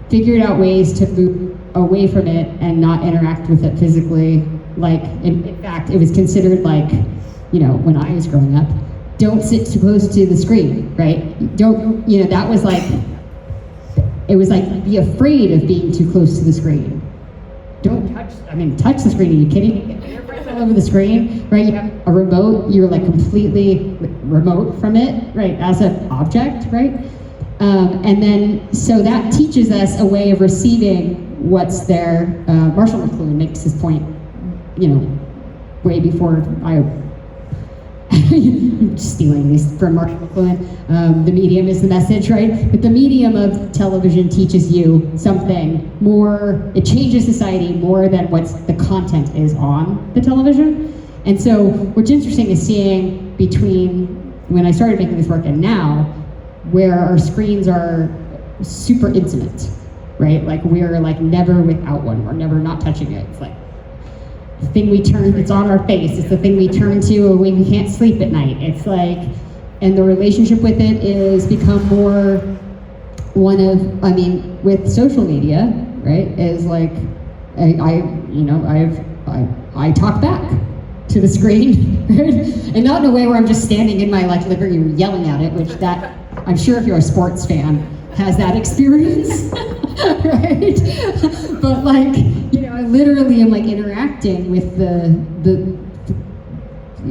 figured out ways to move away from it and not interact with it physically. Like, in fact, it was considered like, you know, when I was growing up, don't sit too close to the screen, right? Don't, you know, that was like, it was like, be afraid of being too close to the screen. Don't touch the screen, are you kidding me? You're right all over the screen, right? You have a remote, you're like completely remote from it, right, as an object, right? And then, so that teaches us a way of receiving what's there. Marshall McLuhan makes his point, you know, way before I'm stealing these from Marshall McLuhan. The medium is the message, right? But the medium of television teaches you something more, it changes society more than what's the content is on the television. And so what's interesting is seeing between when I started making this work and now, where our screens are super intimate, right? Like we're like never without one, we're never not touching it. It's like the thing we turn, it's on our face, it's the thing we turn to when we can't sleep at night. It's like, and the relationship with it is become more one of, I mean, with social media, right, is like, I talk back to the screen, right? And not in a way where I'm just standing in my like living room yelling at it, which that, I'm sure if you're a sports fan, has that experience, right? But like, you know, I literally am like interacting with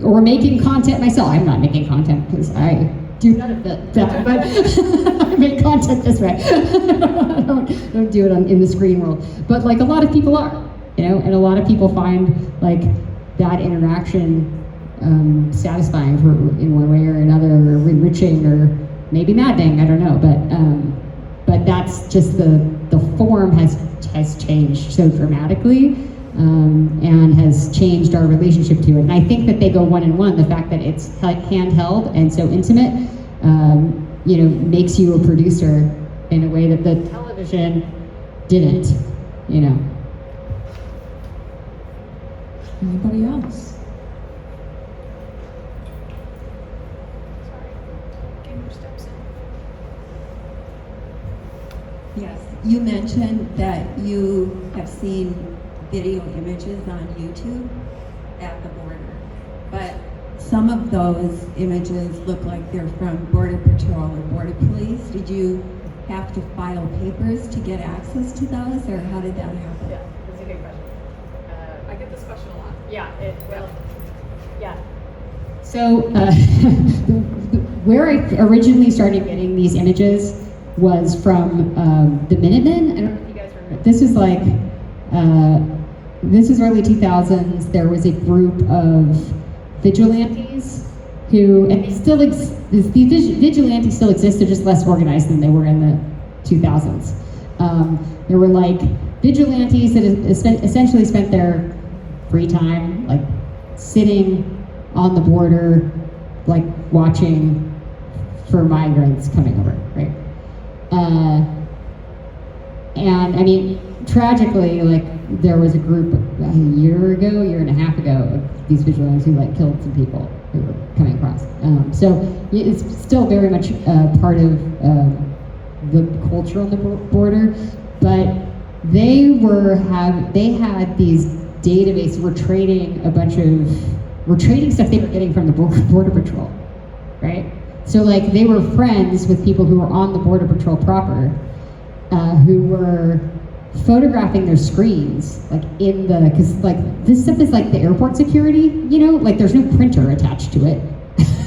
or making content myself. I'm not making content because I do none of that, but I make content this way. I don't do it in the screen world. But like a lot of people are, you know, and a lot of people find like that interaction satisfying in one way or another, or enriching, or maybe maddening, I don't know, but that's just the form has changed so dramatically, and has changed our relationship to it. And I think that they go one in one. The fact that it's handheld and so intimate, you know, makes you a producer in a way that the television didn't, you know. Anybody else? Yes, you mentioned that you have seen video images on YouTube at the border, but some of those images look like they're from Border Patrol or Border Police. Did you have to file papers to get access to those, or how did that happen? Yeah, that's a good question. I get this question a lot. Yeah. So where I originally started getting these images was from the Minutemen. I don't know if you guys remember. This is like, this is early 2000s. There was a group of vigilantes who, and these vigilantes still exist, they're just less organized than they were in the 2000s. There were like vigilantes that essentially spent their free time like sitting on the border, like watching for migrants coming over, right? And I mean, tragically, like there was a group a year and a half ago of these vigilantes who like killed some people who were coming across. So it's still very much part of the culture on the border, but they had these databases. We're trading stuff they were getting from the border patrol, right? So like they were friends with people who were on the Border Patrol proper, who were photographing their screens, like because like this stuff is like the airport security, you know, like there's no printer attached to it.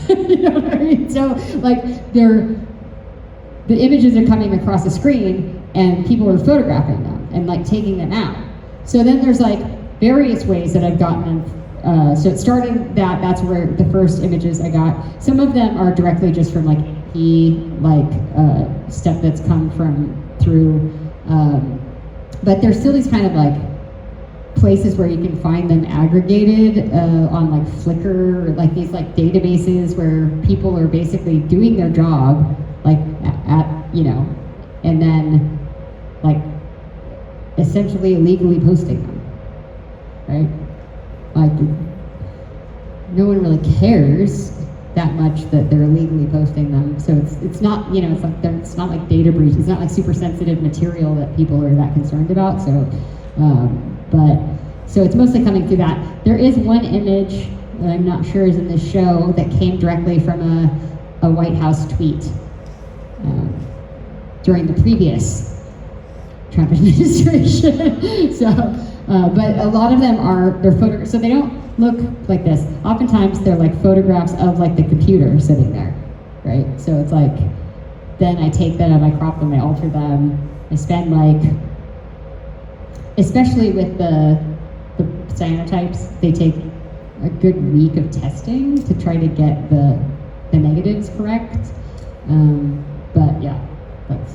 You know what I mean? So like the images are coming across the screen and people are photographing them and like taking them out. So then there's like various ways that I've gotten them. So it started that's where the first images I got. Some of them are directly just from like stuff that's come through, but there's still these kind of like places where you can find them aggregated on like Flickr, or like these like databases where people are basically doing their job, like you know, and then like essentially illegally posting them, right? Like, no one really cares that much that they're illegally posting them. So it's not, you know, it's not like data breach. It's not like super sensitive material that people are that concerned about. So, so it's mostly coming through that. There is one image that I'm not sure is in this show that came directly from a White House tweet during the previous Trump administration. So, but a lot of them they're photographs, so they don't look like this. Oftentimes they're like photographs of like the computer sitting there, right? So it's like, then I take them, I crop them, I alter them, I spend like, especially with the cyanotypes, they take a good week of testing to try to get the negatives correct. But yeah, that's.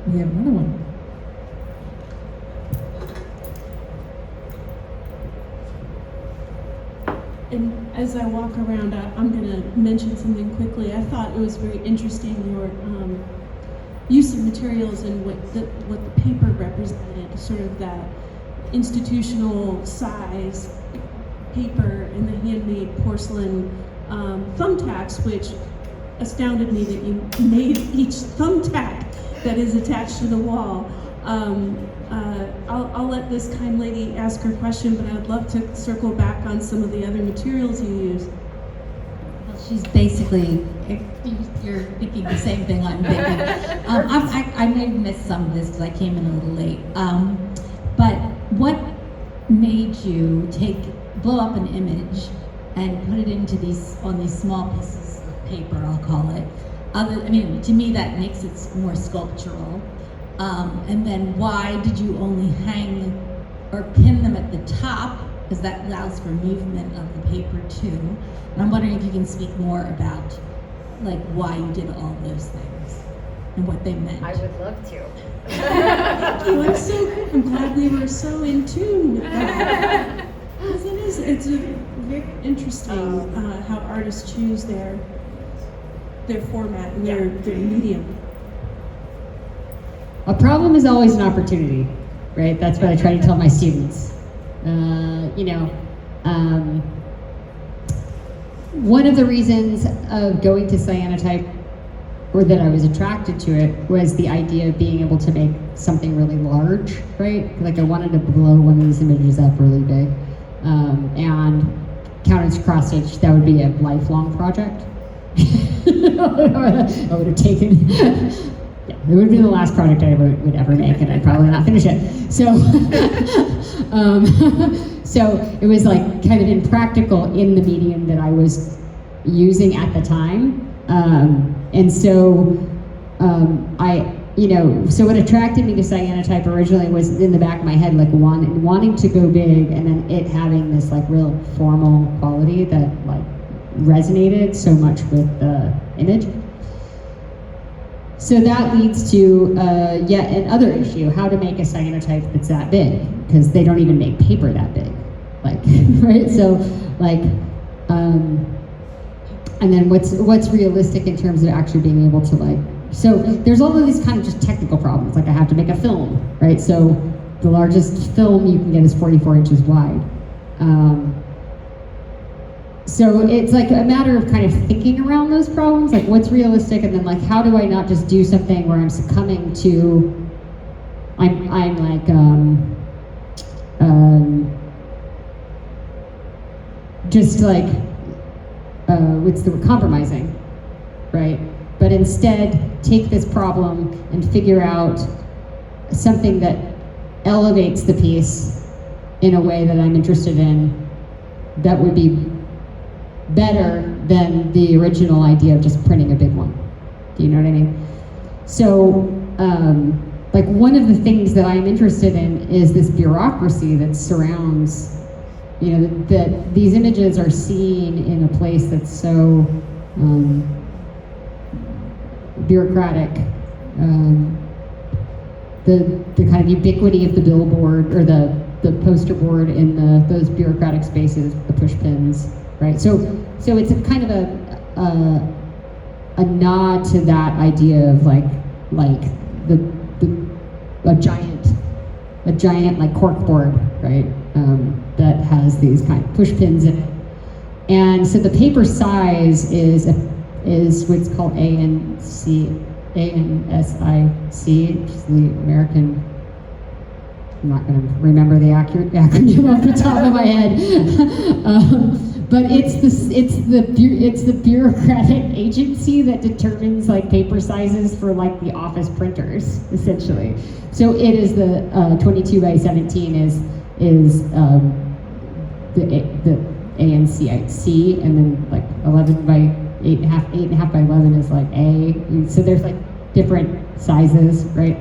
We have another one. And as I walk around, I'm going to mention something quickly. I thought it was very interesting, your use of materials and what the paper represented, sort of that institutional size paper and the handmade porcelain thumbtacks, which astounded me that you made each thumbtack that is attached to the wall. I'll let this kind lady ask her question, but I'd love to circle back on some of the other materials you use. Well, she's basically, you're thinking the same thing I'm thinking. I may have missed some of this because I came in a little late. But what made you blow up an image and put it into on these small pieces of paper, I'll call it? To me that makes it more sculptural. And then why did you only hang or pin them at the top? Because that allows for movement of the paper too. And I'm wondering if you can speak more about like why you did all those things and what they meant. I would love to. Thank you. I'm glad we were so in tune with that. Because it's a very interesting how artists choose their format and their medium. A problem is always an opportunity, right? That's what I try to tell my students. One of the reasons of going to cyanotype, or that I was attracted to it, was the idea of being able to make something really large, right? Like I wanted to blow one of these images up really big. And counted cross stitch, that would be a lifelong project. I would have taken, yeah, it would be the last project I would ever make, and I'd probably not finish it. So, so it was like kind of impractical in the medium that I was using at the time. And so so what attracted me to cyanotype originally was in the back of my head, like wanting to go big, and then it having this like real formal quality that like resonated so much with the image. So that leads to yet another issue: how to make a cyanotype that's that big, because they don't even make paper that big, like right? So like, and then what's realistic in terms of actually being able to like. So there's all of these kind of just technical problems. Like I have to make a film, right? So the largest film you can get is 44 inches wide. So it's like a matter of kind of thinking around those problems, like what's realistic, and then like how do I not just do something where I'm succumbing to, I'm like just like what's the word, compromising, right? But instead take this problem and figure out something that elevates the piece in a way that I'm interested in, that would be better than the original idea of just printing a big one. Do you know what I mean? So, like one of the things that I'm interested in is this bureaucracy that surrounds, that these images are seen in a place that's so bureaucratic. The kind of ubiquity of the billboard or the poster board in those bureaucratic spaces, the push pins. Right, so it's a kind of a nod to that idea of like a giant like cork board, right? That has these kind of push pins in it, And so the paper size is what's called ANSIC, which is the American. I'm not going to remember the accurate acronym off the top of my head, but it's the bureaucratic agency that determines like paper sizes for like the office printers, essentially. So it is the 22 by 17 is the ANSIC, and then like 11 by 8.5 by 11 is like A. So there's like different sizes, right?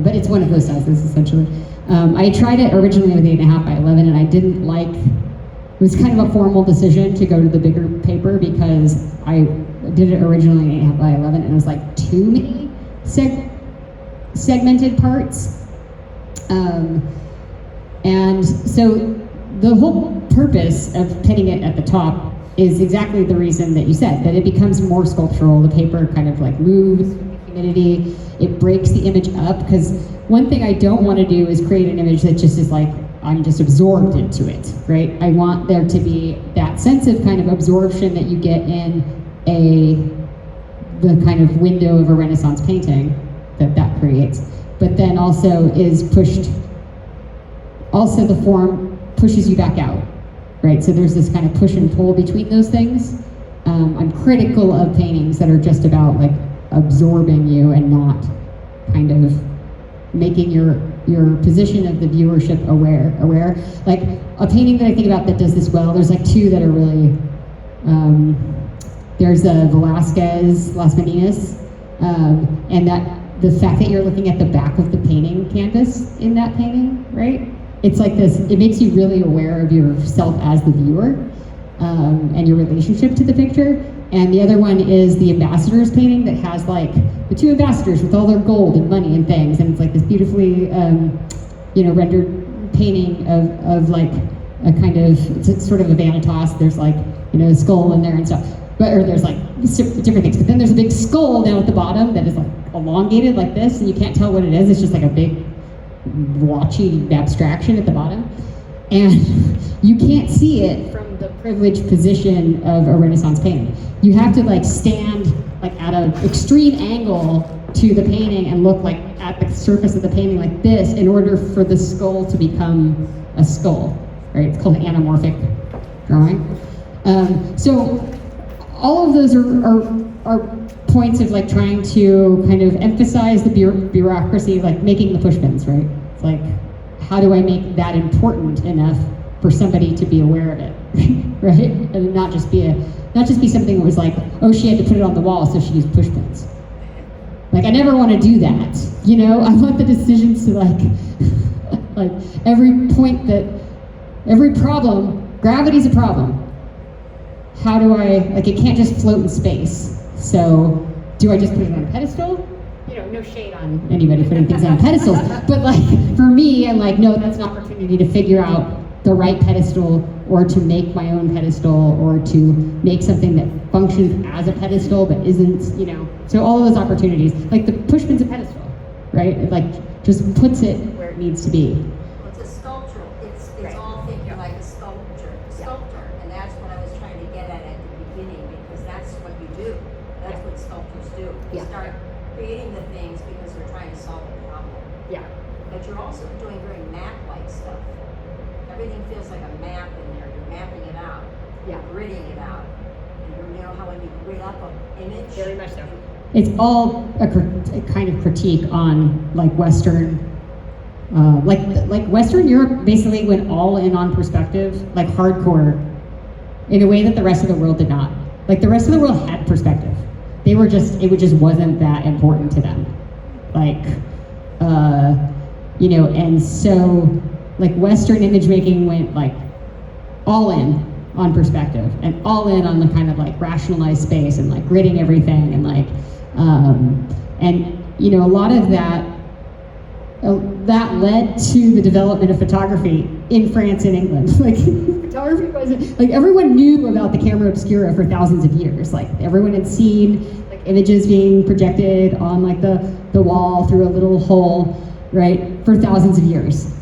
But it's one of those sizes essentially. I tried it originally with 8.5 by 11, and I didn't like. It was kind of a formal decision to go to the bigger paper because I did it originally 8.5 by 11, and it was like too many segmented parts. And so the whole purpose of pinning it at the top is exactly the reason that you said, that it becomes more sculptural. The paper kind of like moves with the humidity. It breaks the image up, because one thing I don't want to do is create an image that just is like, I'm just absorbed into it, right? I want there to be that sense of kind of absorption that you get in the kind of window of a Renaissance painting that creates, but then also is pushed, also the form pushes you back out, right? So there's this kind of push and pull between those things. I'm critical of paintings that are just about like absorbing you and not kind of making your position of the viewership aware. Like a painting that I think about that does this well, there's like two that are really, there's a Velázquez, Las Meninas, and that the fact that you're looking at the back of the painting canvas in that painting, right? It's like this, it makes you really aware of yourself as the viewer, and your relationship to the picture. And the other one is the ambassadors painting that has like the two ambassadors with all their gold and money and things, and it's like this beautifully, rendered painting of like a kind of, it's sort of a vanitas. There's like, a skull in there and stuff, or there's like different things. But then there's a big skull down at the bottom that is like elongated like this, and you can't tell what it is. It's just like a big blotchy abstraction at the bottom, and you can't see it from the privileged position of a Renaissance painting. You have to like stand like at an extreme angle to the painting and look like at the surface of the painting like this in order for the skull to become a skull, right? It's called anamorphic drawing. So all of those are points of like trying to kind of emphasize the bureaucracy, like making the pushpins, right? It's like, how do I make that important enough for somebody to be aware of it, right? And not just be something that was like, oh, she had to put it on the wall, so she used pushpins. Like, I never want to do that, I want the decisions to like every problem, gravity's a problem. How do it can't just float in space. So, do I just put it on a pedestal? No shade on anybody putting things on pedestals, but like, for me, I'm like, no, that's an opportunity to figure out the right pedestal, or to make my own pedestal, or to make something that functions as a pedestal but isn't, so all of those opportunities, like the pushpin's a pedestal, right? It like just puts it where it needs to be. Well, it's a sculpture. It's right. All thinking like a sculpture, and that's what I was trying to get at the beginning, because that's what you do. That's what sculptors do. You start creating the things because we're trying to solve a problem. Yeah. But you're also doing very map-like stuff. Everything feels like a map in there. You're mapping it out. Yeah. Gridding it out. And how when you grid up an image. Very much so. It's all a kind of critique on like Western, like Western Europe basically went all in on perspective, like hardcore, in a way that the rest of the world did not. Like the rest of the world had perspective. It just wasn't that important to them. Like, and so like Western image making went like all in on perspective and all in on the kind of like rationalized space and like gridding everything and like, a lot of that led to the development of photography in France and England. Like photography wasn't, like everyone knew about the camera obscura for thousands of years. Like everyone had seen like images being projected on like the wall through a little hole, right, for thousands of years.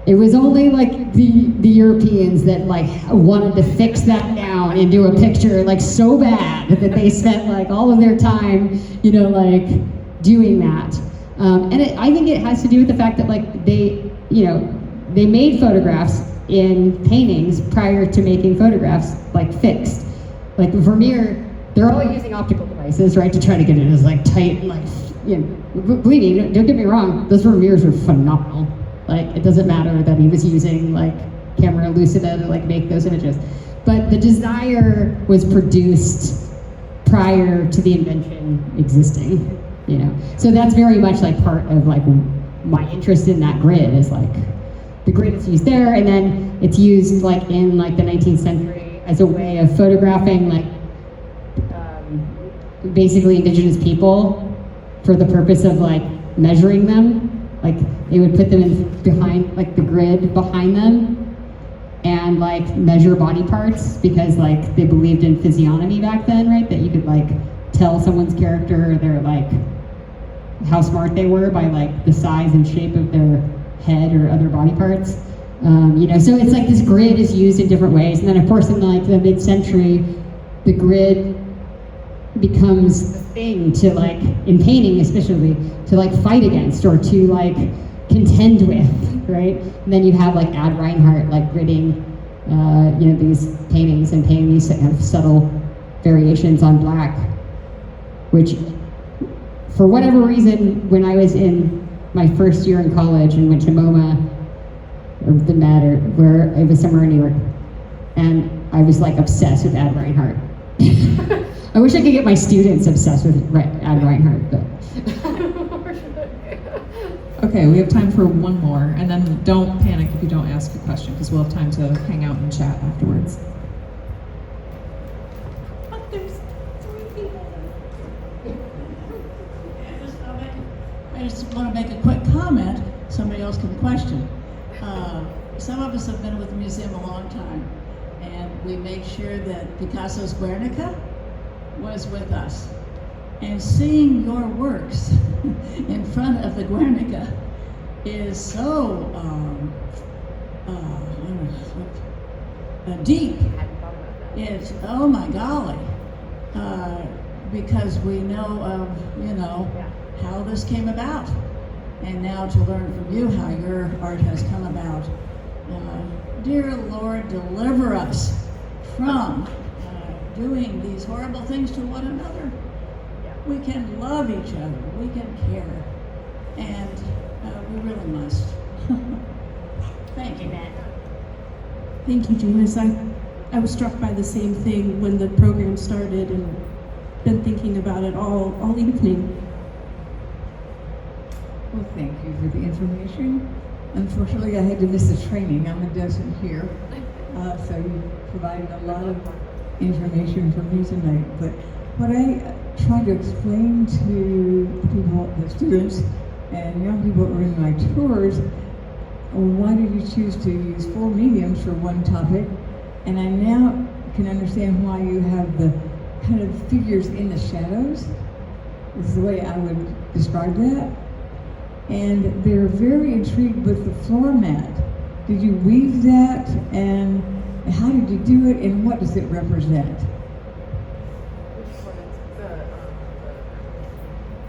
It was only like the Europeans that like wanted to fix that down into a picture like so bad that they spent like all of their time, you know, like doing that. I think it has to do with the fact that like they made photographs in paintings prior to making photographs like fixed. Like Vermeer, they're all using optical devices, right, to try to get it as like tight and like, you know, believe me, don't get me wrong, those Vermeers are phenomenal. Like, it doesn't matter that he was using like camera lucida to like make those images. But the desire was produced prior to the invention existing, you know. So that's very much like part of like my interest in that grid is like, the grid is used there, and then it's used like in like the 19th century as a way of photographing like basically indigenous people for the purpose of like measuring them. Like they would put them in behind like the grid behind them and like measure body parts because like they believed in physiognomy back then, right? That you could like tell someone's character, their like how smart they were by like the size and shape of their head or other body parts. You know, so it's like this grid is used in different ways, and then of course in like the mid-century, the grid becomes the thing to like, in painting especially, to like fight against or to like contend with, right? And then you have like Ad Reinhardt like gridding, you know, these paintings and painting these kind of subtle variations on black, which for whatever reason, when I was in my first year in college and went to MoMA, or the Met, or where it was somewhere in New York, and I was like obsessed with Ad Reinhardt. I wish I could get my students obsessed with Ad Reinhardt, but. Okay, we have time for one more, and then don't panic if you don't ask a question, because we'll have time to hang out and chat afterwards. But there's 3 people. I just want to make a quick comment. Somebody else can question. Some of us have been with the museum a long time, and we make sure that Picasso's Guernica was with us. And seeing your works in front of the Guernica is so deep. It's, oh my golly, because we know of, you know, how this came about. And now to learn from you how your art has come about. Dear Lord, deliver us from doing these horrible things to one another. We can love each other, we can care, and we really must. Thank you. Thank you, Janice. I was struck by the same thing when the program started and been thinking about it all evening. Well, thank you for the information. Unfortunately, I had to miss the training. I'm a docent here, so you provided a lot of information for me tonight. But what I try to explain to people, the students and young people who are in my tours, why did you choose to use 4 mediums for one topic? And I now can understand why you have the kind of figures in the shadows. This is the way I would describe that. And they're very intrigued with the floor mat. Did you weave that, and how did you do it, and what does it represent?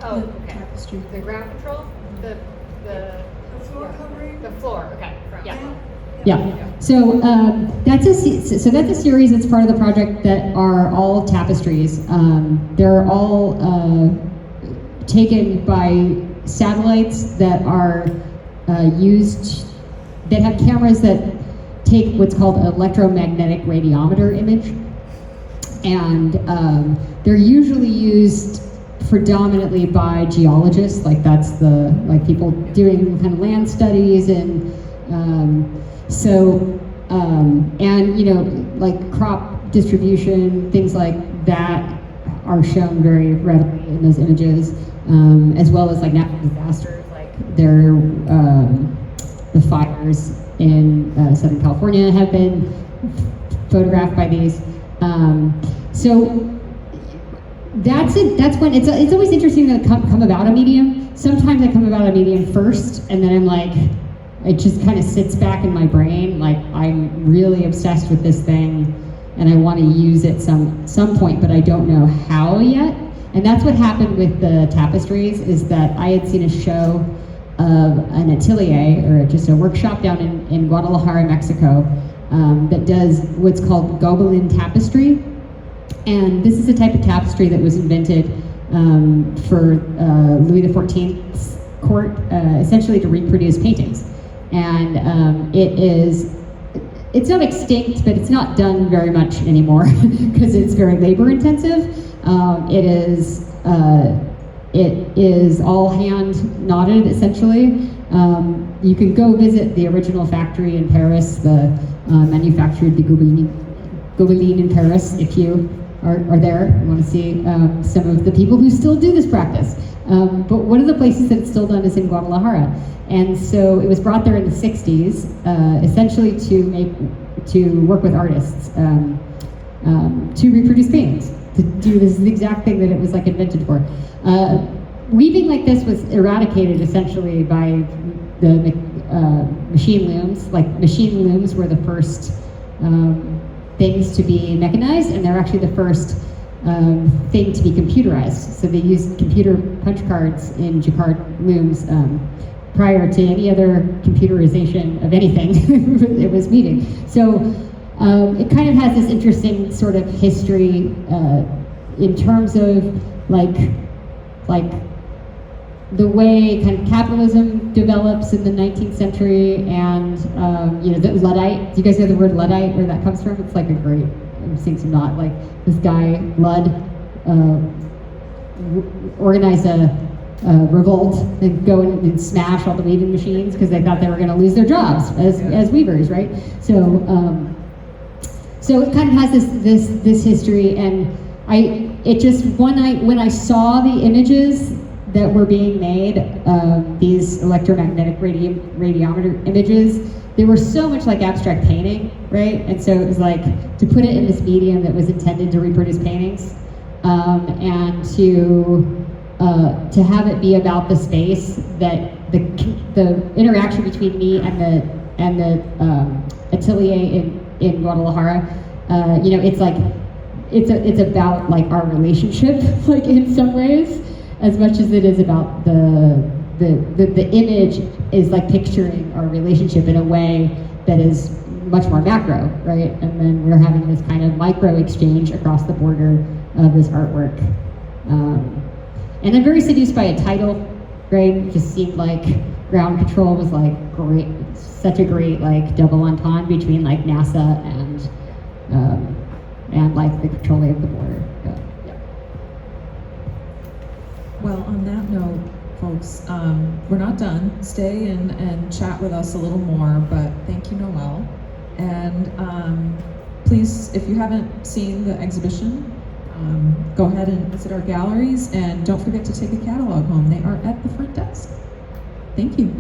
Oh, The okay. tapestry. The ground control? The floor covering? The floor, okay. Yeah. Yeah. So that's a series that's part of the project that are all tapestries. They're all taken by satellites that are used, that have cameras that take what's called an electromagnetic radiometer image, and they're usually used predominantly by geologists, like that's the people doing kind of land studies, and and you know, like crop distribution, things like that are shown very readily in those images, as well as like natural disasters, like the fires in Southern California have been photographed by these. So that's it. That's when it's always interesting to come about a medium. Sometimes I come about a medium first, and then I'm like, it just kind of sits back in my brain. Like, I'm really obsessed with this thing, and I want to use it some point, but I don't know how yet. And that's what happened with the tapestries, is that I had seen a show of an atelier, or just a workshop down in Guadalajara, Mexico, that does what's called Gobelin tapestry. And this is a type of tapestry that was invented for Louis XIV's court, essentially to reproduce paintings. And it's not extinct, but it's not done very much anymore because it's very labor intensive. It is all hand knotted, essentially. You can go visit the original factory in Paris, the manufactured the Gobelin in Paris, if you are there. You want to see some of the people who still do this practice. But one of the places that it's still done is in Guadalajara. And so it was brought there in the 60s, essentially to work with artists to reproduce paintings, to do this exact thing that it was like invented for. Weaving like this was eradicated essentially by the machine looms. Like, machine looms were the first things to be mechanized, and they're actually the first thing to be computerized. So they used computer punch cards in jacquard looms prior to any other computerization of anything. It was weaving. So it kind of has this interesting sort of history in terms of like the way kind of capitalism develops in the 19th century, and the Luddite. Do you guys know the word Luddite, where that comes from? It's like a great, I'm seeing some not, like this guy Ludd organized a revolt and go and smash all the weaving machines because they thought they were going to lose their jobs as weavers, right? So it kind of has this history, and when I saw the images that were being made, these electromagnetic radiometer images, they were so much like abstract painting, right? And so it was like, to put it in this medium that was intended to reproduce paintings, and to have it be about the space that the interaction between me and the atelier in Guadalajara, it's like, it's about like our relationship, like in some ways, as much as it is about the image is like picturing our relationship in a way that is much more macro, right? And then we're having this kind of micro exchange across the border of this artwork. And I'm very seduced by a title, right? It just seemed like ground control was like great, such a great like double entendre between like NASA and like the controlling of the border. Yeah. Well, on that note, folks, we're not done. Stay and chat with us a little more, but thank you, Noelle. And please, if you haven't seen the exhibition, go ahead and visit our galleries, and don't forget to take a catalog home. They are at the front desk. Thank you.